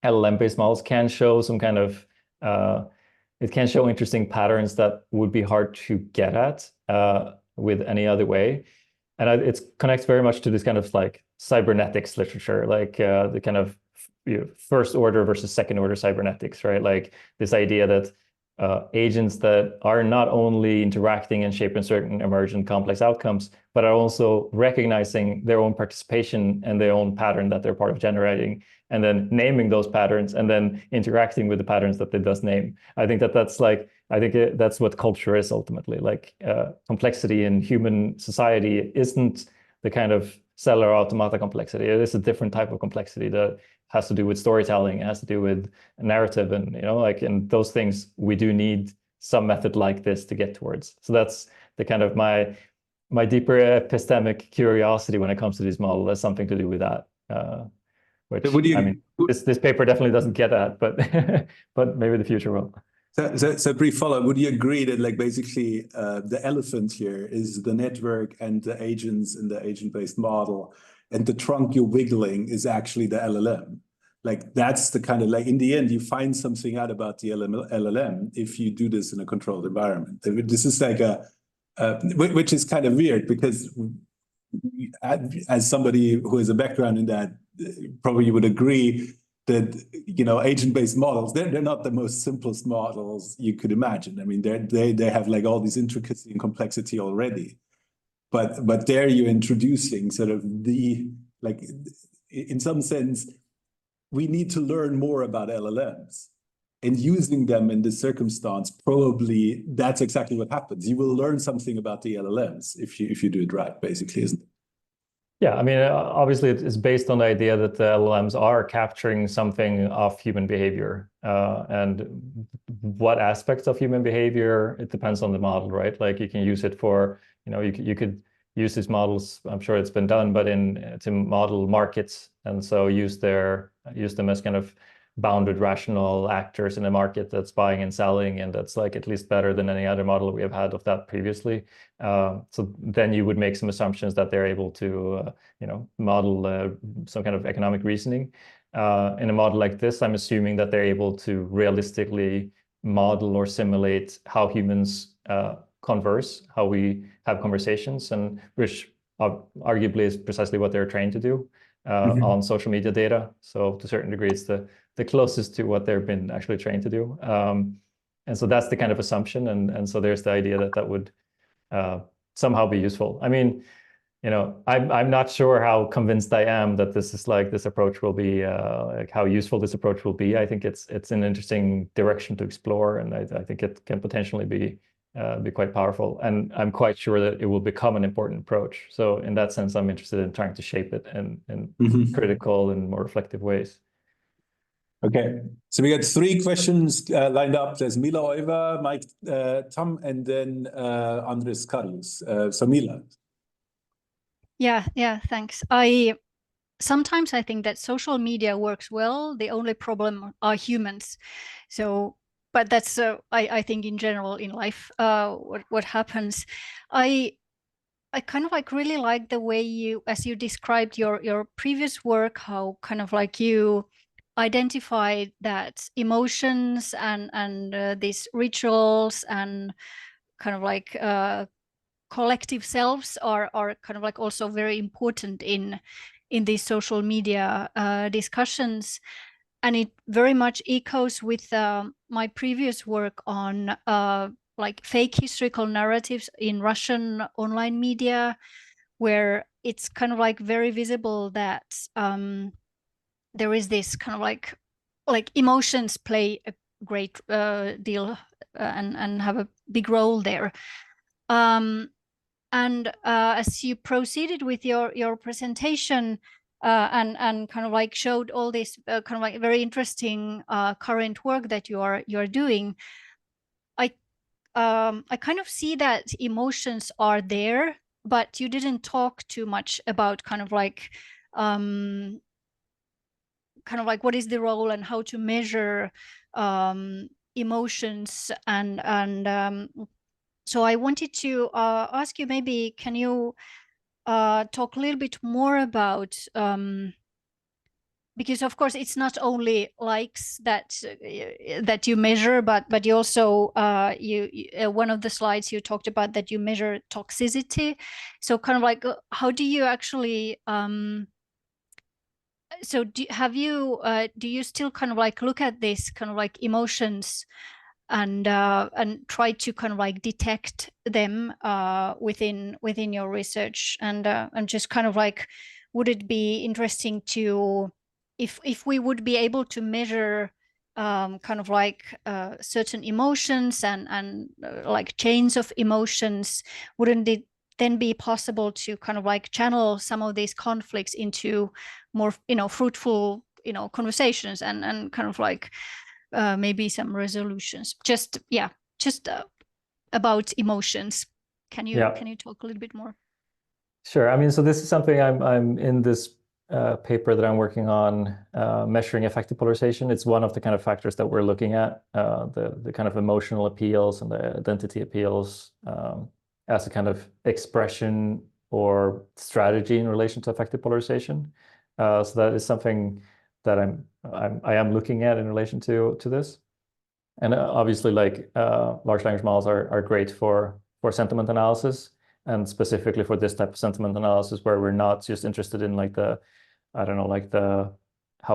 LLM-based models, can show some kind of, it can show interesting patterns that would be hard to get at with any other way. it connects very much to this kind of like cybernetics literature, like the kind of first order versus second order cybernetics, right? Like this idea that agents that are not only interacting and shaping certain emergent complex outcomes, but are also recognizing their own participation and their own pattern that they're part of generating, and then naming those patterns, and then interacting with the patterns that they does name. I think that's what culture is ultimately. Like complexity in human society isn't the kind of cellular automata complexity. It is a different type of complexity that has to do with storytelling, it has to do with narrative, and like, and those things we do need some method like this to get towards. So that's the kind of my deeper epistemic curiosity when it comes to these models has something to do with that. Which I mean, this paper definitely doesn't get at, but but maybe the future will. So brief follow. Would you agree that like basically the elephant here is the network and the agents in the agent-based model, and the trunk you're wiggling is actually the LLM? Like that's the kind of like in the end you find something out about the LLM if you do this in a controlled environment. This is like which is kind of weird because as somebody who has a background in that, probably you would agree that agent-based models, they're not the most simplest models you could imagine. I mean, they have like all this intricacy and complexity already, but there you're introducing sort of like in some sense we need to learn more about LLMs, and using them in this circumstance, probably that's exactly what happens. You will learn something about the LLMs if you do it right, basically, isn't it? Yeah, I mean, obviously it's based on the idea that the LLMs are capturing something of human behavior, and what aspects of human behavior, it depends on the model, right? Like you can use it for, you could use these models, I'm sure it's been done, but to model markets, and so use them as kind of bounded rational actors in a market that's buying and selling, and that's like at least better than any other model we have had of that previously. So then you would make some assumptions that they're able to, model some kind of economic reasoning. In a model like this, I'm assuming that they're able to realistically model or simulate how humans converse, how we have conversations, and which arguably is precisely what they're trained to do on social media data. So to a certain degree, it's the closest to what they've been actually trained to do. And so that's the kind of assumption. And so there's the idea that would somehow be useful. I mean, I'm not sure how convinced I am that this approach will be like how useful this approach will be. I think it's an interesting direction to explore, and I think it can potentially be quite powerful. And I'm quite sure that it will become an important approach. So in that sense, I'm interested in trying to shape it in critical and more reflective ways. Okay, so we got 3 questions lined up. There's Mila Oiva, Mike Tom, and then Andres Carlos. So Mila. Yeah, thanks. Sometimes I think that social media works well. The only problem are humans. So, but that's I think in general in life what happens. I kind of like really like the way as you described your previous work, how kind of like you identified that emotions and these rituals and kind of like collective selves are kind of like also very important in these social media discussions. And it very much echoes with my previous work on like fake historical narratives in Russian online media, where it's kind of like very visible that there is this kind of like emotions play a great deal and have a big role there. And as you proceeded with your presentation and kind of like showed all this kind of like very interesting current work that you're doing, I kind of see that emotions are there, but you didn't talk too much about kind of like what is the role and how to measure emotions and so I wanted to ask you, maybe can you talk a little bit more about because of course it's not only likes that that you measure, but you also one of the slides you talked about that you measure toxicity. So kind of like how do you actually so do you still kind of like look at this kind of like emotions and try to kind of like detect them within your research, and just kind of like, would it be interesting to, if we would be able to measure kind of like certain emotions and like chains of emotions, wouldn't it then be possible to kind of like channel some of these conflicts into more, fruitful, conversations and kind of like maybe some resolutions? Just about emotions. Can you talk a little bit more? Sure. I mean, so this is something I'm in this paper that I'm working on, measuring affective polarization. It's one of the kind of factors that we're looking at, the kind of emotional appeals and the identity appeals as a kind of expression or strategy in relation to affective polarization. So that is something that I am looking at in relation to this. And obviously, like large language models are great for sentiment analysis, and specifically for this type of sentiment analysis where we're not just interested in like how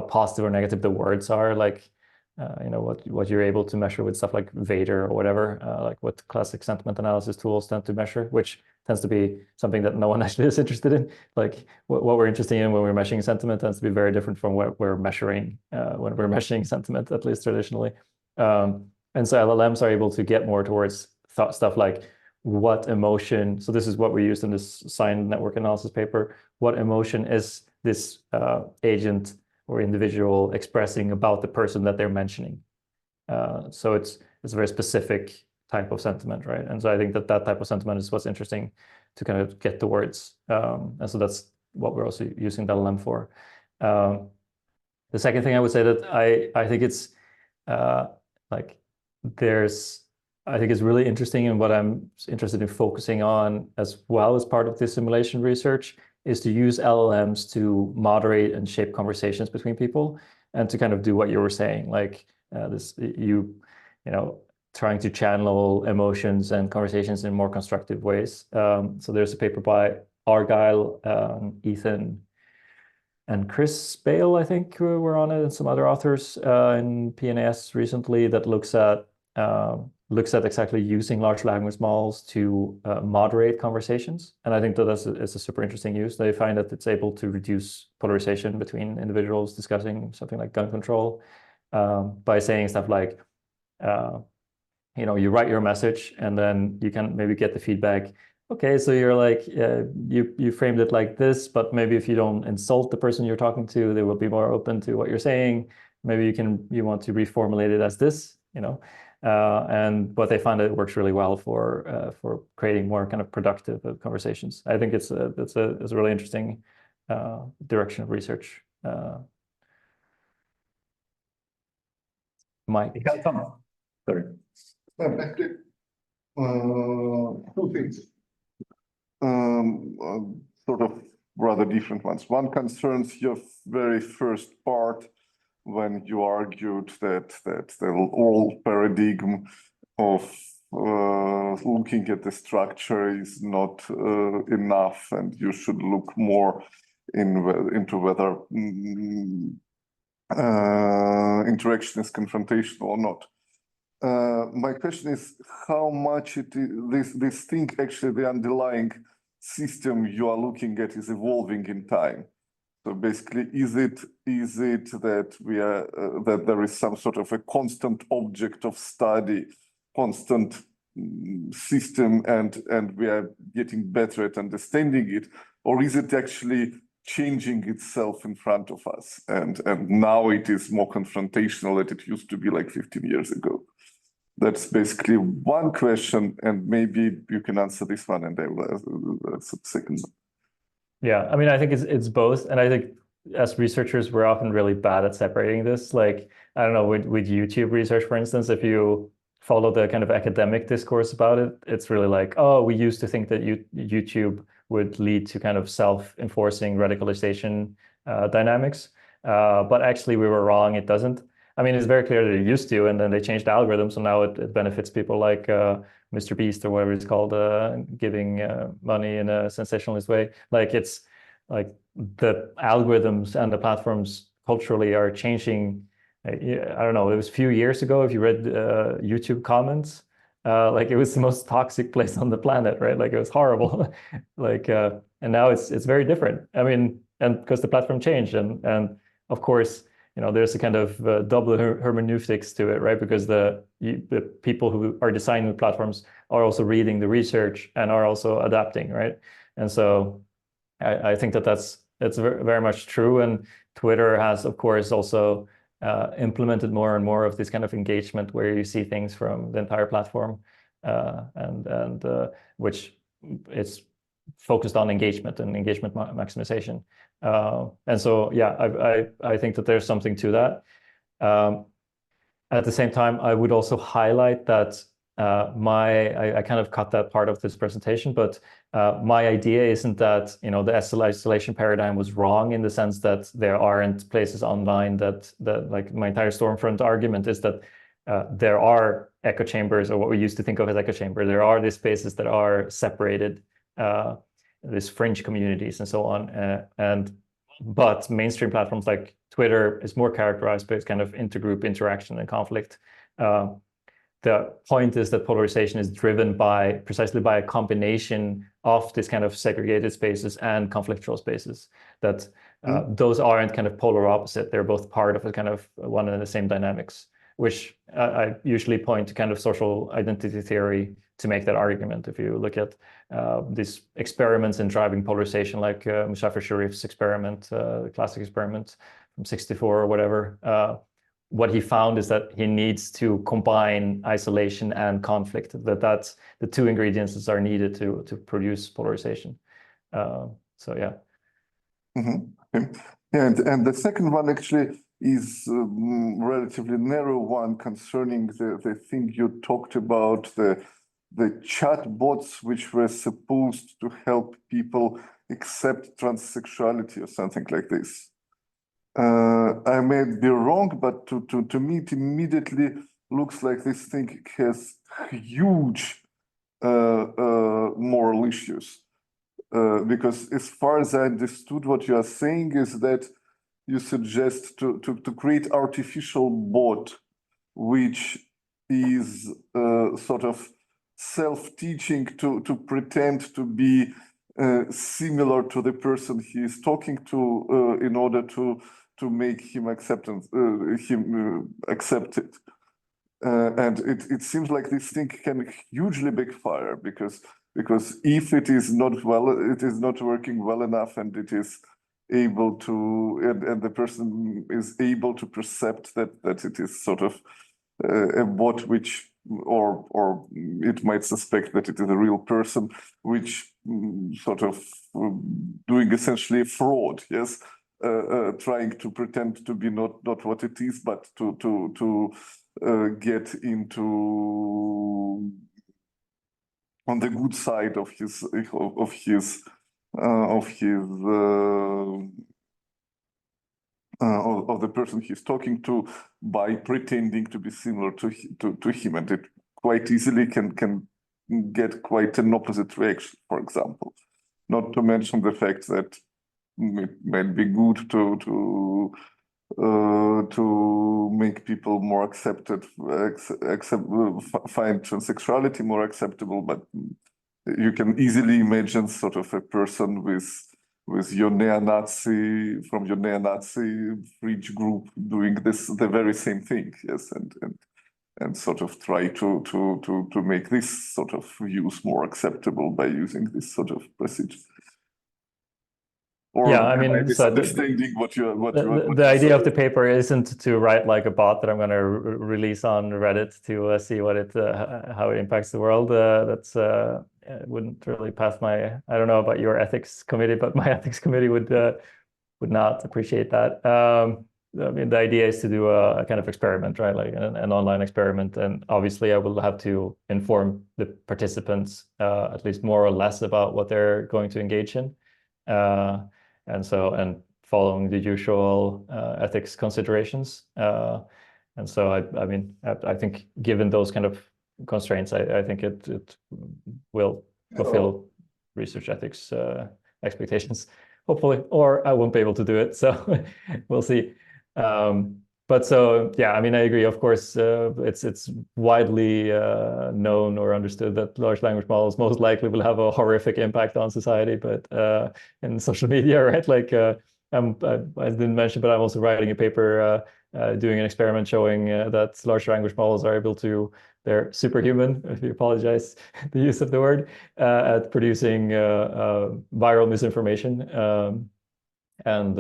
positive or negative the words are, like what you're able to measure with stuff like Vader or whatever, like what classic sentiment analysis tools tend to measure, which tends to be something that no one actually is interested in. Like what we're interested in when we're measuring sentiment tends to be very different from what we're measuring when we're measuring sentiment, at least traditionally. And so LLMs are able to get more towards stuff like what emotion. So this is what we used in this sign network analysis paper. What emotion is this agent or individual expressing about the person that they're mentioning? So it's a very specific type of sentiment, right? And so I think that type of sentiment is what's interesting to kind of get towards. And so that's what we're also using the LLM for. The second thing I would say that I think it's I think it's really interesting, and what I'm interested in focusing on as well as part of this simulation research is to use LLMs to moderate and shape conversations between people, and to kind of do what you were saying, like trying to channel emotions and conversations in more constructive ways. So there's a paper by Argyle, Ethan, and Chris Bale, I think, who were on it, and some other authors in PNAS recently, that looks at exactly using large language models to moderate conversations. And I think that is a super interesting use. They find that it's able to reduce polarization between individuals discussing something like gun control by saying stuff like, you write your message and then you can maybe get the feedback. Okay, so you're like, you framed it like this, but maybe if you don't insult the person you're talking to, they will be more open to what you're saying. Maybe you want to reformulate it as this, and what they find, it works really well for creating more kind of productive conversations. I think it's a really interesting direction of research. Mike. Sorry. Actually, two things. Sort of rather different ones. One concerns your very first part when you argued that the old paradigm of looking at the structure is not enough, and you should look more into whether interaction is confrontational or not. My question is how much this thing, actually the underlying system you are looking at, is evolving in time. So basically, is it that that there is some sort of a constant object of study, constant system, and we are getting better at understanding it, or is it actually changing itself in front of us, and now it is more confrontational than it used to be like 15 years ago? That's basically one question, and maybe you can answer this one, and I will answer the second one. Yeah, I mean, I think it's both, and I think as researchers, we're often really bad at separating this. Like, I don't know, with YouTube research, for instance, if you follow the kind of academic discourse about it, it's really like, oh, we used to think that YouTube would lead to kind of self-enforcing radicalization dynamics. but actually we were wrong. It doesn't. I mean, it's very clear that it used to, and then they changed the algorithm, so now it benefits people like Mr. Beast or whatever it's called, giving money in a sensationalist way. Like it's like the algorithms and the platforms culturally are changing. I don't know. It was a few years ago. If you read YouTube comments, like it was the most toxic place on the planet, right? Like it was horrible. Like and now it's very different. I mean, and because the platform changed, and of course, you know, there's a kind of double hermeneutics to it, right? Because the people who are designing the platforms are also reading the research and are also adapting, right? And so I think that's very, very much true. And Twitter has, of course, also implemented more and more of this kind of engagement where you see things from the entire platform, and which is focused on engagement and engagement maximization. And so, yeah, I think that there's something to that. At the same time, I would also highlight that I kind of cut that part of this presentation, but my idea isn't that, you know, the isolation paradigm was wrong in the sense that there aren't places online that like my entire Stormfront argument is that there are echo chambers, or what we used to think of as echo chamber. There are these spaces that are separated, these fringe communities and so on. But mainstream platforms like Twitter is more characterized by its kind of intergroup interaction and conflict. The point is that polarization is driven precisely by a combination of this kind of segregated spaces and conflictual spaces. That those aren't kind of polar opposite. They're both part of a kind of one and the same dynamics, which I usually point to kind of social identity theory to make that argument. If you look at these experiments in driving polarization, like Muzafer Sharif's experiment, the classic experiment from '64 or whatever, what he found is that he needs to combine isolation and conflict, that's the two ingredients that are needed to produce polarization. So yeah. Mm-hmm. Yeah, and the second one actually is relatively narrow one concerning the thing you talked about, the chat bots which were supposed to help people accept transsexuality or something like this. I may be wrong, but to me it immediately looks like this thing has huge moral issues. Because as far as I understood, what you are saying is that you suggest to create artificial bot, which is sort of self-teaching to pretend to be similar to the person he is talking to in order to make him accepted. And it seems like this thing can hugely backfire because if it is not working well enough, and it is able to, and the person is able to perceive that it is sort of a bot which, or it might suspect that it is a real person, which sort of doing essentially a fraud, yes, trying to pretend to be not what it is, but to get into on the good side of the person he's talking to by pretending to be similar to him, and it quite easily can get quite an opposite reaction, for example. Not to mention the fact that it might be good to make people more accepted, find transsexuality more acceptable, but you can easily imagine sort of a person with your neo-Nazi, from your neo-Nazi fringe group doing the very same thing, yes, and sort of try to make this sort of views more acceptable by using this sort of procedure. Or yeah, I mean, understanding the idea of the paper isn't to write like a bot that I'm going to release on Reddit to see what how it impacts the world. That's wouldn't really pass my, I don't know about your ethics committee, but my ethics committee would not appreciate that. I mean, the idea is to do a kind of experiment, right? Like an online experiment, and obviously I will have to inform the participants at least more or less about what they're going to engage in. And following the usual ethics considerations. And so I mean, I think given those kind of constraints, I think it will fulfill research ethics expectations, hopefully, or I won't be able to do it. So we'll see. But so, yeah, I mean, I agree. Of course, it's widely known or understood that large language models most likely will have a horrific impact on society, but in social media, right? Like I didn't mention, but I'm also writing a paper doing an experiment showing that large language models are able to, they're superhuman, if you apologize the use of the word, at producing viral misinformation. And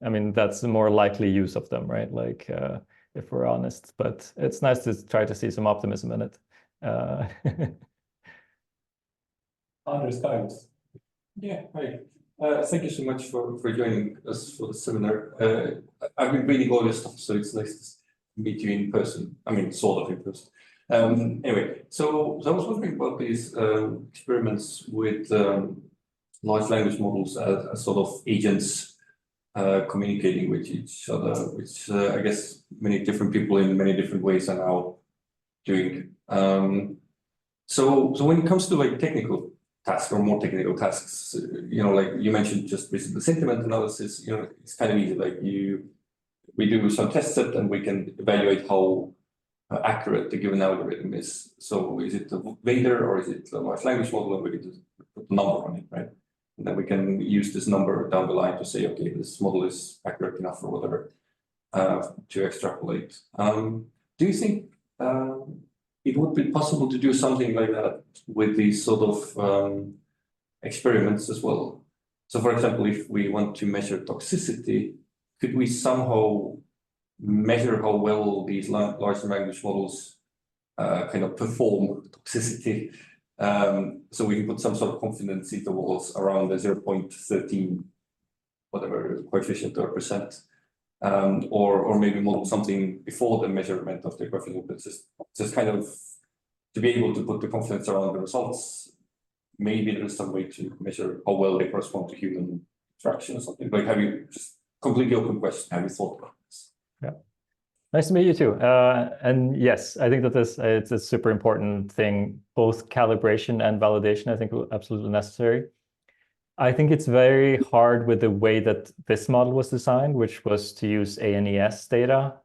I mean, that's the more likely use of them, right? Like, if we're honest, but it's nice to try to see some optimism in it. Anders Kaius. Yeah, hi. Thank you so much for joining us for the seminar. I've been reading all your stuff, so it's nice to meet you in person. I mean, sort of in person. Anyway, so I was wondering about these experiments with large language models as sort of agents communicating with each other, which I guess many different people in many different ways are now doing. So when it comes to like technical tasks or more technical tasks, you know, like you mentioned just recently, sentiment analysis, you know, it's kind of easy. Like we do some test set and we can evaluate how accurate the given algorithm is. So is it a Vader or is it a large language model, and we get to put a number on it, right? And then we can use this number down the line to say, okay, this model is accurate enough or whatever to extrapolate. Do you think it would be possible to do something like that with these sort of experiments as well? So for example, if we want to measure toxicity, could we somehow measure how well these large language models kind of perform toxicity? So we can put some sort of confidence intervals around the 0.13, whatever coefficient or percent, or maybe model something before the measurement of the coefficient, but just kind of to be able to put the confidence around the results. Maybe there is some way to measure how well they correspond to human interaction or something. Like, have you, just completely open question, have you thought about this? Yeah. Nice to meet you too. And yes, I think that it's a super important thing, both calibration and validation, I think absolutely necessary. I think it's very hard with the way that this model was designed, which was to use ANES data,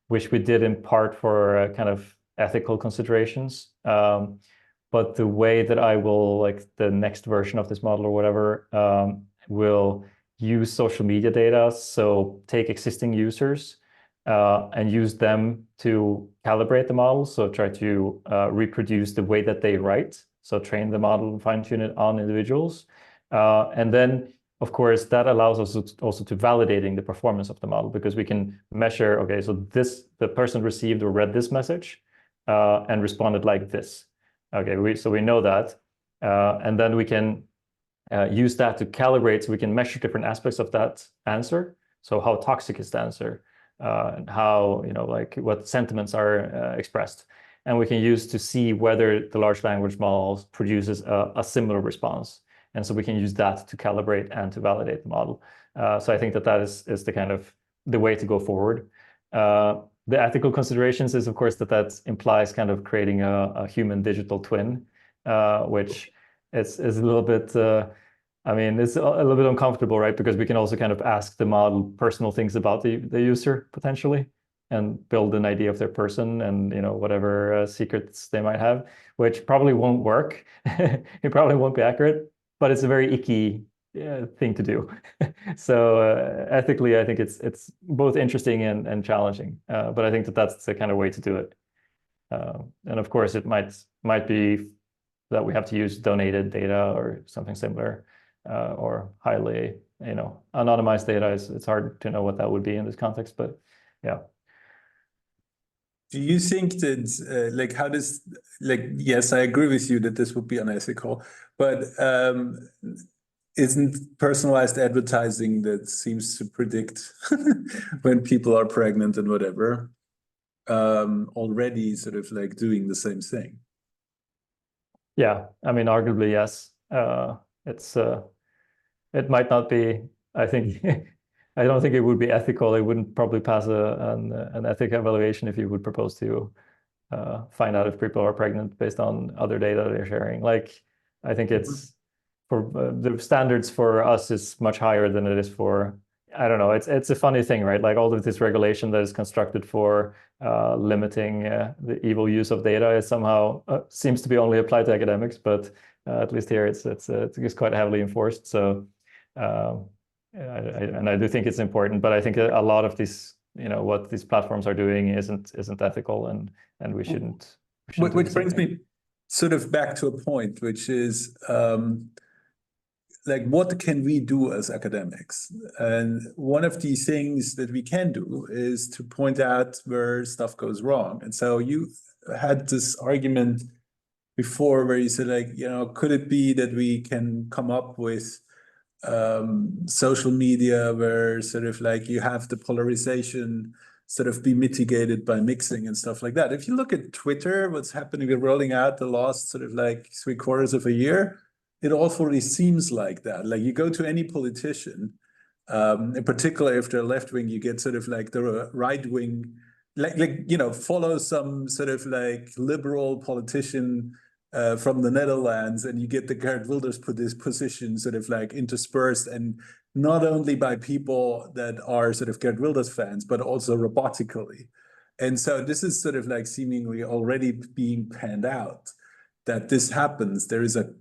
which we did in part for kind of ethical considerations. But the way that I will, like the next version of this model or whatever, will use social media data. So take existing users and use them to calibrate the model. So try to reproduce the way that they write. So train the model and fine tune it on individuals. And then, of course, that allows us also to validating the performance of the model, because we can measure, okay, so the person received or read this message and responded like this. Okay, so we know that. And then we can use that to calibrate, so we can measure different aspects of that answer. So how toxic is the answer? And how, you know, like what sentiments are expressed. And we can use to see whether the large language model produces a similar response. And so we can use that to calibrate and to validate the model. So I think that is the kind of the way to go forward. The ethical considerations is, of course, that implies kind of creating a human digital twin, which is a little bit, I mean, it's a little bit uncomfortable, right? Because we can also kind of ask the model personal things about the user potentially, and build an idea of their person and, you know, whatever secrets they might have, which probably won't work. It probably won't be accurate, but it's a very icky thing to do. So ethically, I think it's both interesting and challenging, but I think that's the kind of way to do it. And of course, it might be that we have to use donated data or something similar, or highly, you know, anonymized data. It's hard to know what that would be in this context, but yeah. Do you think that, like, how does, like, yes, I agree with you that this would be unethical, but isn't personalized advertising that seems to predict when people are pregnant and whatever, already sort of like doing the same thing? Yeah, I mean, arguably, yes. It might not be I think I don't think it would be ethical. It wouldn't probably pass an ethical evaluation if you would propose to find out if people are pregnant based on other data they're sharing. Like, I think it's for the standards for us is much higher than it is for, I don't know. It's a funny thing, right? Like all of this regulation that is constructed for limiting the evil use of data is somehow seems to be only applied to academics, but at least here it's quite heavily enforced. So, and I do think it's important, but I think a lot of these, what these platforms are doing isn't ethical, and we shouldn't. Which brings me sort of back to a point, which is like, what can we do as academics? And one of the things that we can do is to point out where stuff goes wrong. And so you had this argument before where you said, like, could it be that we can come up with social media where sort of like you have the polarization sort of be mitigated by mixing and stuff like that? If you look at Twitter, what's happening with rolling out the last sort of like 3/4 of a year, it awfully seems like that. Like, you go to any politician, in particular if they're left wing, you get sort of like the right wing, follow some sort of like liberal politician from the Netherlands, and you get the Geert Wilders position sort of like interspersed, and not only by people that are sort of Geert Wilders fans, but also robotically. And so this is sort of like seemingly already being panned out, that this happens. There is a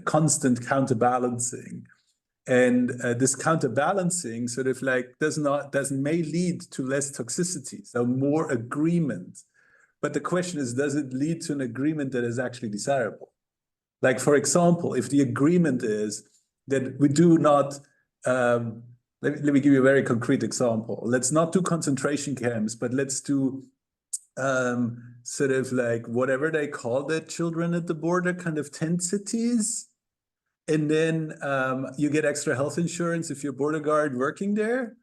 constant counterbalancing. And this counterbalancing sort of like may lead to less toxicity, so more agreement. But the question is, does it lead to an agreement that is actually desirable? Like, for example, if the agreement is that we do not, let me give you a very concrete example. Let's not do concentration camps, but let's do sort of like whatever they call it, children at the border, kind of tent cities. And then you get extra health insurance if you're border guard working there.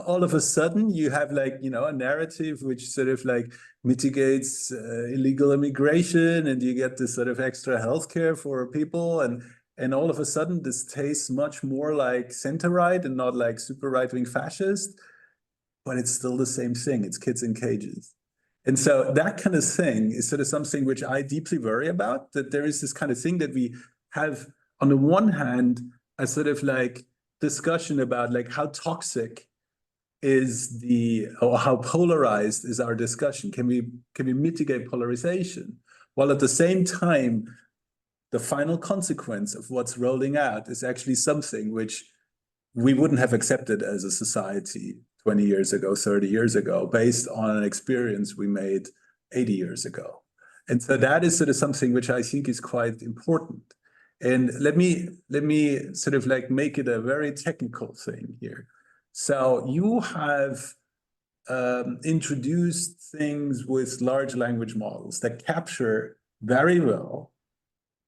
All of a sudden you have like, a narrative which sort of like mitigates illegal immigration, and you get this sort of extra healthcare for people. And all of a sudden this tastes much more like center-right and not like super right-wing fascist, but it's still the same thing. It's kids in cages. And so that kind of thing is sort of something which I deeply worry about, that there is this kind of thing that we have, on the one hand, a sort of like discussion about like how toxic is or how polarized is our discussion? Can we mitigate polarization? While at the same time, the final consequence of what's rolling out is actually something which we wouldn't have accepted as a society 20 years ago, 30 years ago, based on an experience we made 80 years ago. And so that is sort of something which I think is quite important. And let me sort of like make it a very technical thing here. So you have introduced things with large language models that capture very well,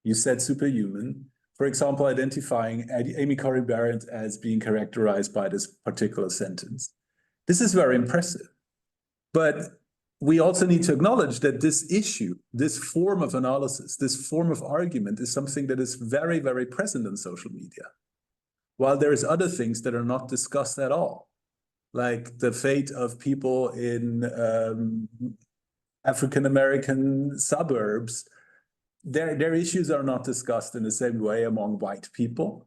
you said superhuman, for example, identifying Amy Corey Barrett as being characterized by this particular sentence. This is very impressive. But we also need to acknowledge that this issue, this form of analysis, this form of argument is something that is very, very present in social media. While there's other things that are not discussed at all, like the fate of people in African-American suburbs, their issues are not discussed in the same way among white people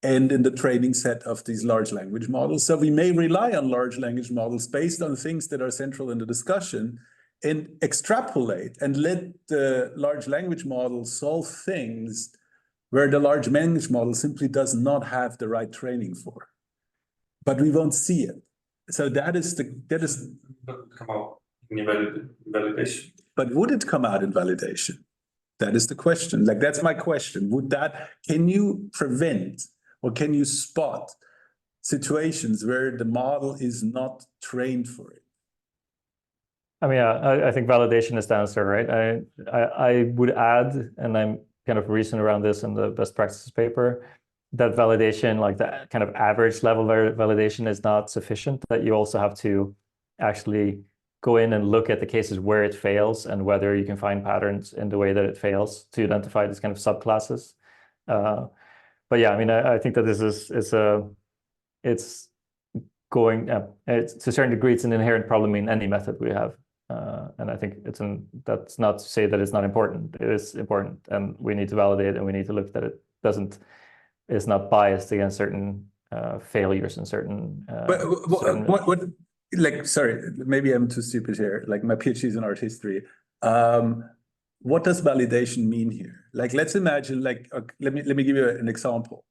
and in the training set of these large language models. So we may rely on large language models based on things that are central in the discussion and extrapolate and let the large language model solve things where the large language model simply does not have the right training for. But we won't see it. So that is come out in validation. But would it come out in validation? That is the question. Like, that's my question. Can you prevent or can you spot situations where the model is not trained for it? I mean, I think validation is the answer, right? I would add, and I'm kind of reasoning around this in the best practices paper, that validation, like the kind of average level validation, is not sufficient, that you also have to actually go in and look at the cases where it fails and whether you can find patterns in the way that it fails to identify these kind of subclasses. But yeah, I mean, I think that this is it's going it's, to a certain degree, it's an inherent problem in any method we have. And I think that's not to say that it's not important. It is important, and we need to validate, and we need to look that it is not biased against certain failures and certain. But what, like, sorry, maybe I'm too stupid here. Like, my PhD is in art history. What does validation mean here? Like, let's imagine, like, let me give you an example.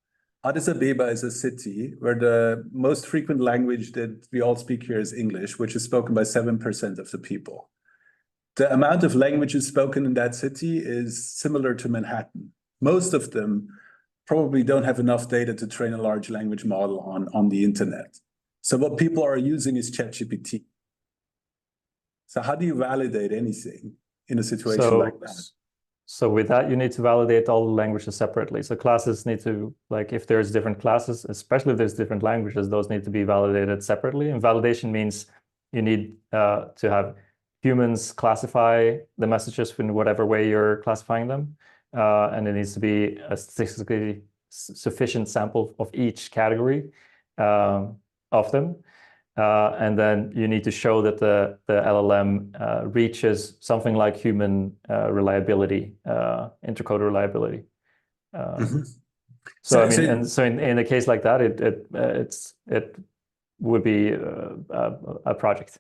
Addis Ababa is a city where the most frequent language that we all speak here is English, which is spoken by 7% of the people. The amount of languages spoken in that city is similar to Manhattan. Most of them probably don't have enough data to train a large language model on the internet. So what people are using is ChatGPT. So how do you validate anything in a situation like that? So with that, you need to validate all the languages separately. So classes need to, like, if there's different classes, especially if there's different languages, those need to be validated separately. And validation means you need to have humans classify the messages in whatever way you're classifying them. And it needs to be a statistically sufficient sample of each category of them. And then you need to show that the LLM reaches something like human reliability, intercode reliability. So I mean, and so in a case like that, it would be a project.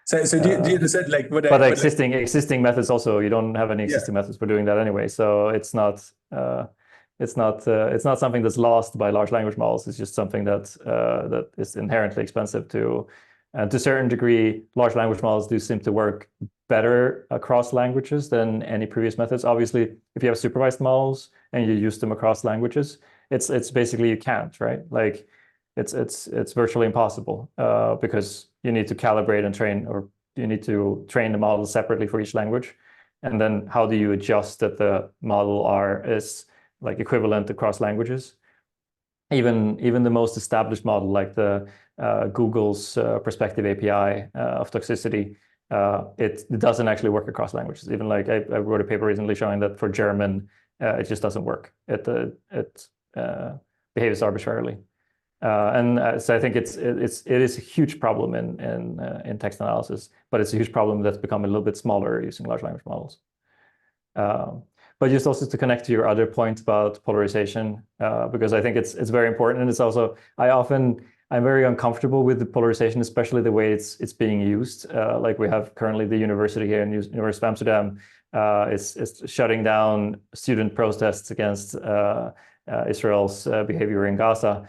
So do you understand, like, what? But existing methods also, you don't have any existing methods for doing that anyway. So it's not something that's lost by large language models. It's just something that is inherently expensive to a certain degree. Large language models do seem to work better across languages than any previous methods. Obviously, if you have supervised models and you use them across languages, it's basically you can't, right? Like it's virtually impossible because you need to calibrate and train, or you need to train the model separately for each language. And then how do you adjust that the model is like equivalent across languages? Even the most established model, like the Google's Perspective API of toxicity, it doesn't actually work across languages. Even like I wrote a paper recently showing that for German, it just doesn't work. It behaves arbitrarily. So I think it is a huge problem in text analysis, but it's a huge problem that's become a little bit smaller using large language models. But just also to connect to your other point about polarization, because I think it's very important, and it's also I'm very uncomfortable with the polarization, especially the way it's being used. Like we have currently the university here in University of Amsterdam is shutting down student protests against Israel's behavior in Gaza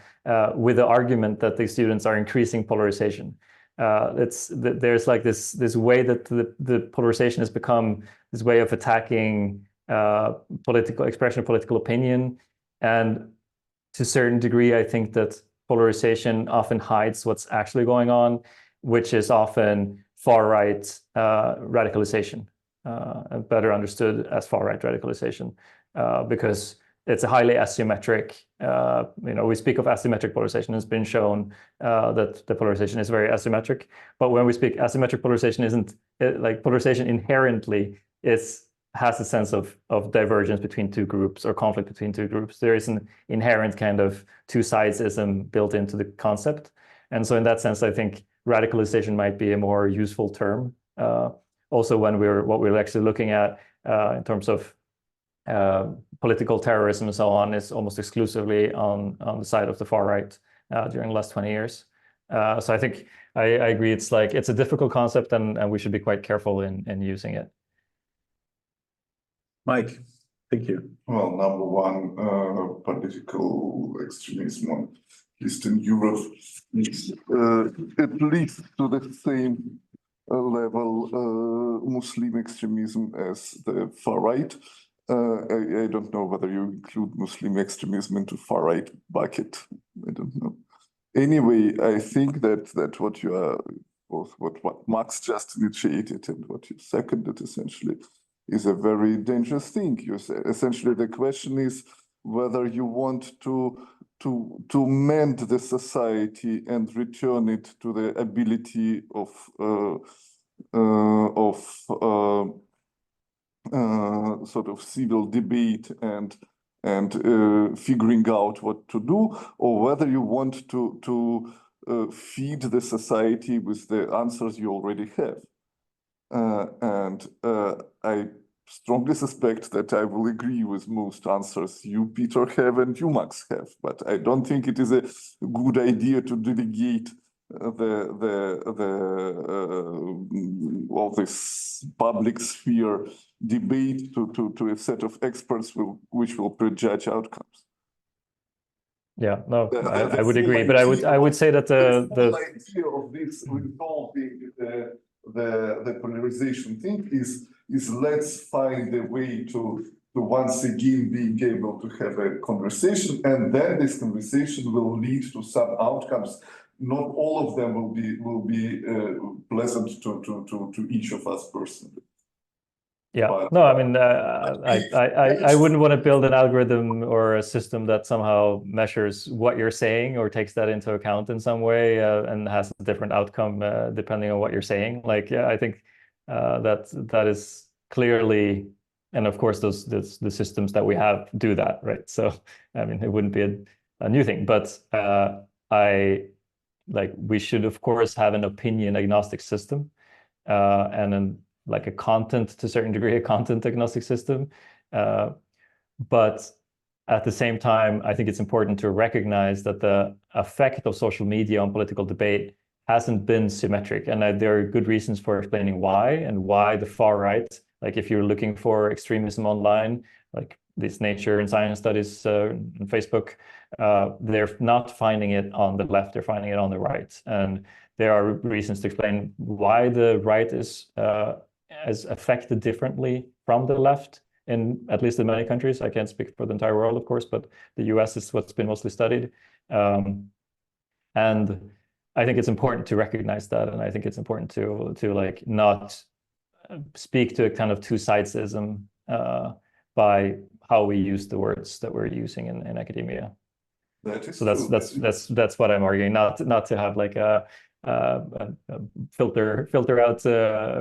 with the argument that the students are increasing polarization. There's like this way that the polarization has become this way of attacking political expression of political opinion, and to a certain degree, I think that polarization often hides what's actually going on, which is often far-right radicalization, better understood as far-right radicalization, because it's a highly asymmetric, we speak of asymmetric polarization. It's been shown that the polarization is very asymmetric. But when we speak asymmetric polarization, like polarization inherently has a sense of divergence between two groups or conflict between two groups. There is an inherent kind of two-sidesism built into the concept. And so in that sense, I think radicalization might be a more useful term. Also, what we're actually looking at in terms of political terrorism and so on is almost exclusively on the side of the far right during the last 20 years. So I think I agree. It's a difficult concept, and we should be quite careful in using it. Mike, thank you. Well, number one, political extremism, at least in Europe, is at least to the same level Muslim extremism as the far right. I don't know whether you include Muslim extremism into far right bucket. I don't know. Anyway, I think that what you are, both what Max just initiated and what you seconded essentially, is a very dangerous thing. You say essentially the question is whether you want to mend the society and return it to the ability of sort of civil debate and and figuring out what to do, or whether you want to feed the society with the answers you already have. I strongly suspect that I will agree with most answers you, Peter, have and you, Max, have. But I don't think it is a good idea to delegate all this public sphere debate to a set of experts which will prejudge outcomes. Yeah, no, The I would full agree, but I would say that the full idea of this resolving the polarization thing is let's find a way to once again being able to have a conversation, and then this conversation will lead to some outcomes. Not all of them will be pleasant to each of us personally. Yeah, But, no, I mean, I wouldn't want to build an algorithm or a system that somehow measures what you're saying or takes that into account in some way and has a different outcome depending on what you're saying. Like, yeah, I think that is clearly, and of course, the systems that we have do that, right? So, I mean, it wouldn't be a new thing, but we should, of course, have an opinion agnostic system and then like a content, to a certain degree, a content agnostic system. But at the same time, I think it's important to recognize that the effect of social media on political debate hasn't been symmetric. And there are good reasons for explaining why, and why the far right, like if you're looking for extremism online, like these nature and science studies on Facebook, they're not finding it on the left, they're finding it on the right. And there are reasons to explain why the right is affected differently from the left, at least in many countries. I can't speak for the entire world, of course, but the US is what's been mostly studied. And I think it's important to recognize that, and I think it's important to like not speak to a kind of two-sidesism by how we use the words that we're using in academia. So that's what I'm arguing, not to have like a filter out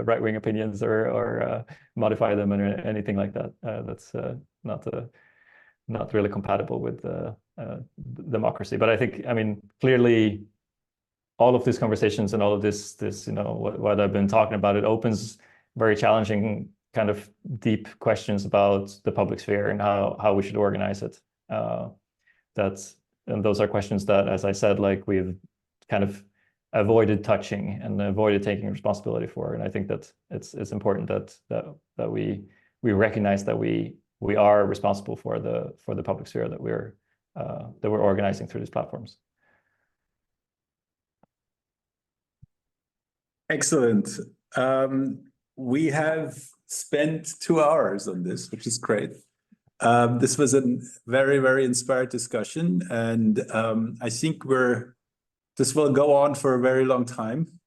right-wing opinions or modify them or anything like that. That's not really compatible with democracy. But I think, I mean, clearly, all of these conversations and all of this what I've been talking about, it opens very challenging kind of deep questions about the public sphere and how we should organize it. And those are questions that, as I said, like we've kind of avoided touching and avoided taking responsibility for. And I think that it's important that we recognize that we are responsible for the public sphere that we're organizing through these platforms. Excellent. We have spent 2 hours on this, which is great. This was a very, very inspired discussion, and I think this will go on for a very long time.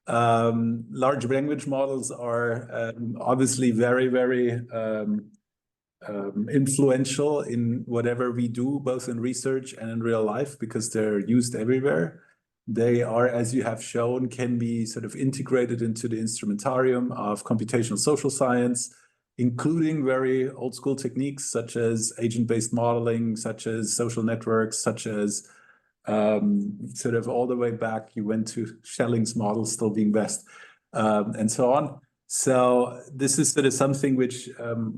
Large language models are obviously very, very influential in whatever we do, both in research and in real life, because they're used everywhere. They are, as you have shown, can be sort of integrated into the instrumentarium of computational social science, including very old school techniques such as agent-based modeling, such as social networks, such as sort of all the way back, you went to Schelling's model still being best, and so on. So this is sort of something which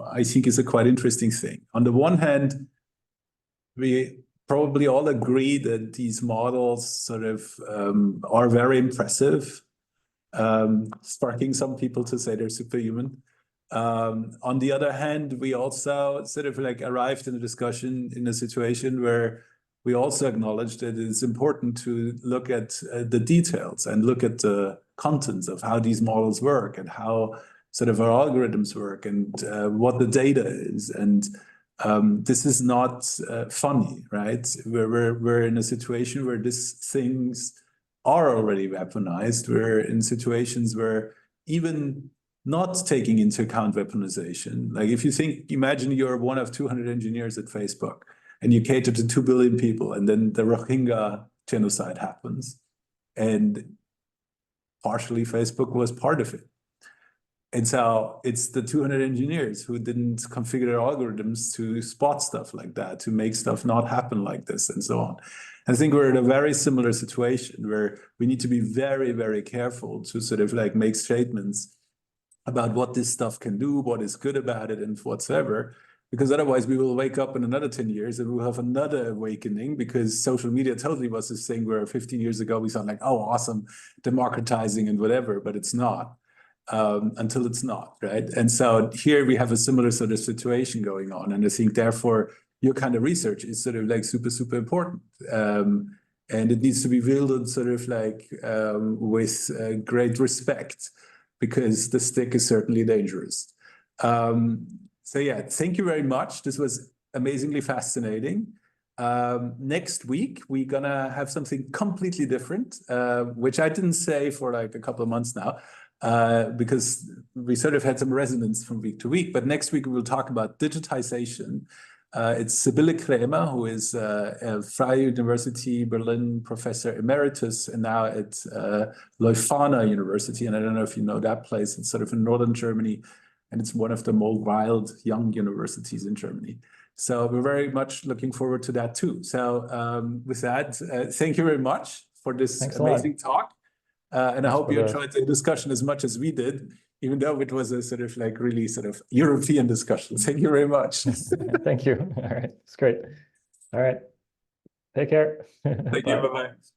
I think is a quite interesting thing. On the one hand, we probably all agree that these models sort of are very impressive, sparking some people to say they're superhuman. On the other hand, we also sort of like arrived in a discussion in a situation where we also acknowledge that it's important to look at the details and look at the contents of how these models work and how sort of our algorithms work and what the data is. And this is not funny, right? We're in a situation where these things are already weaponized. We're in situations where even not taking into account weaponization, like if you imagine you're one of 200 engineers at Facebook and you cater to 2 billion people, and then the Rohingya genocide happens, and partially Facebook was part of it. And so it's the 200 engineers who didn't configure their algorithms to spot stuff like that, to make stuff not happen like this, and so on. I think we're in a very similar situation where we need to be very, very careful to sort of like make statements about what this stuff can do, what is good about it, and whatsoever. Because otherwise we will wake up in another 10 years and we'll have another awakening, because social media totally was this thing where 15 years ago we sound like, oh, awesome, democratizing and whatever, but it's not, until it's not, right? And so here we have a similar sort of situation going on. And I think therefore your kind of research is sort of like super, super important. And it needs to be wielded sort of like with great respect, because the stick is certainly dangerous. So yeah, thank you very much. This was amazingly fascinating. Next week, we're gonna have something completely different, which I didn't say for like a couple of months now, because we sort of had some resonance from week to week. But next week, we will talk about digitization. It's Sibylle Krämer, who is a Freie University Berlin professor emeritus, and now at Leuphana University. And I don't know if you know that place. It's sort of in northern Germany, and it's one of the more wild young universities in Germany. So we're very much looking forward to that too. So with that, thank you very much for this amazing talk. And I hope you enjoyed the discussion as much as we did, even though it was a sort of like really sort of European discussion. Thank you very much. Thank you. All right, it's great. All right, take care. Thank you. Bye-bye.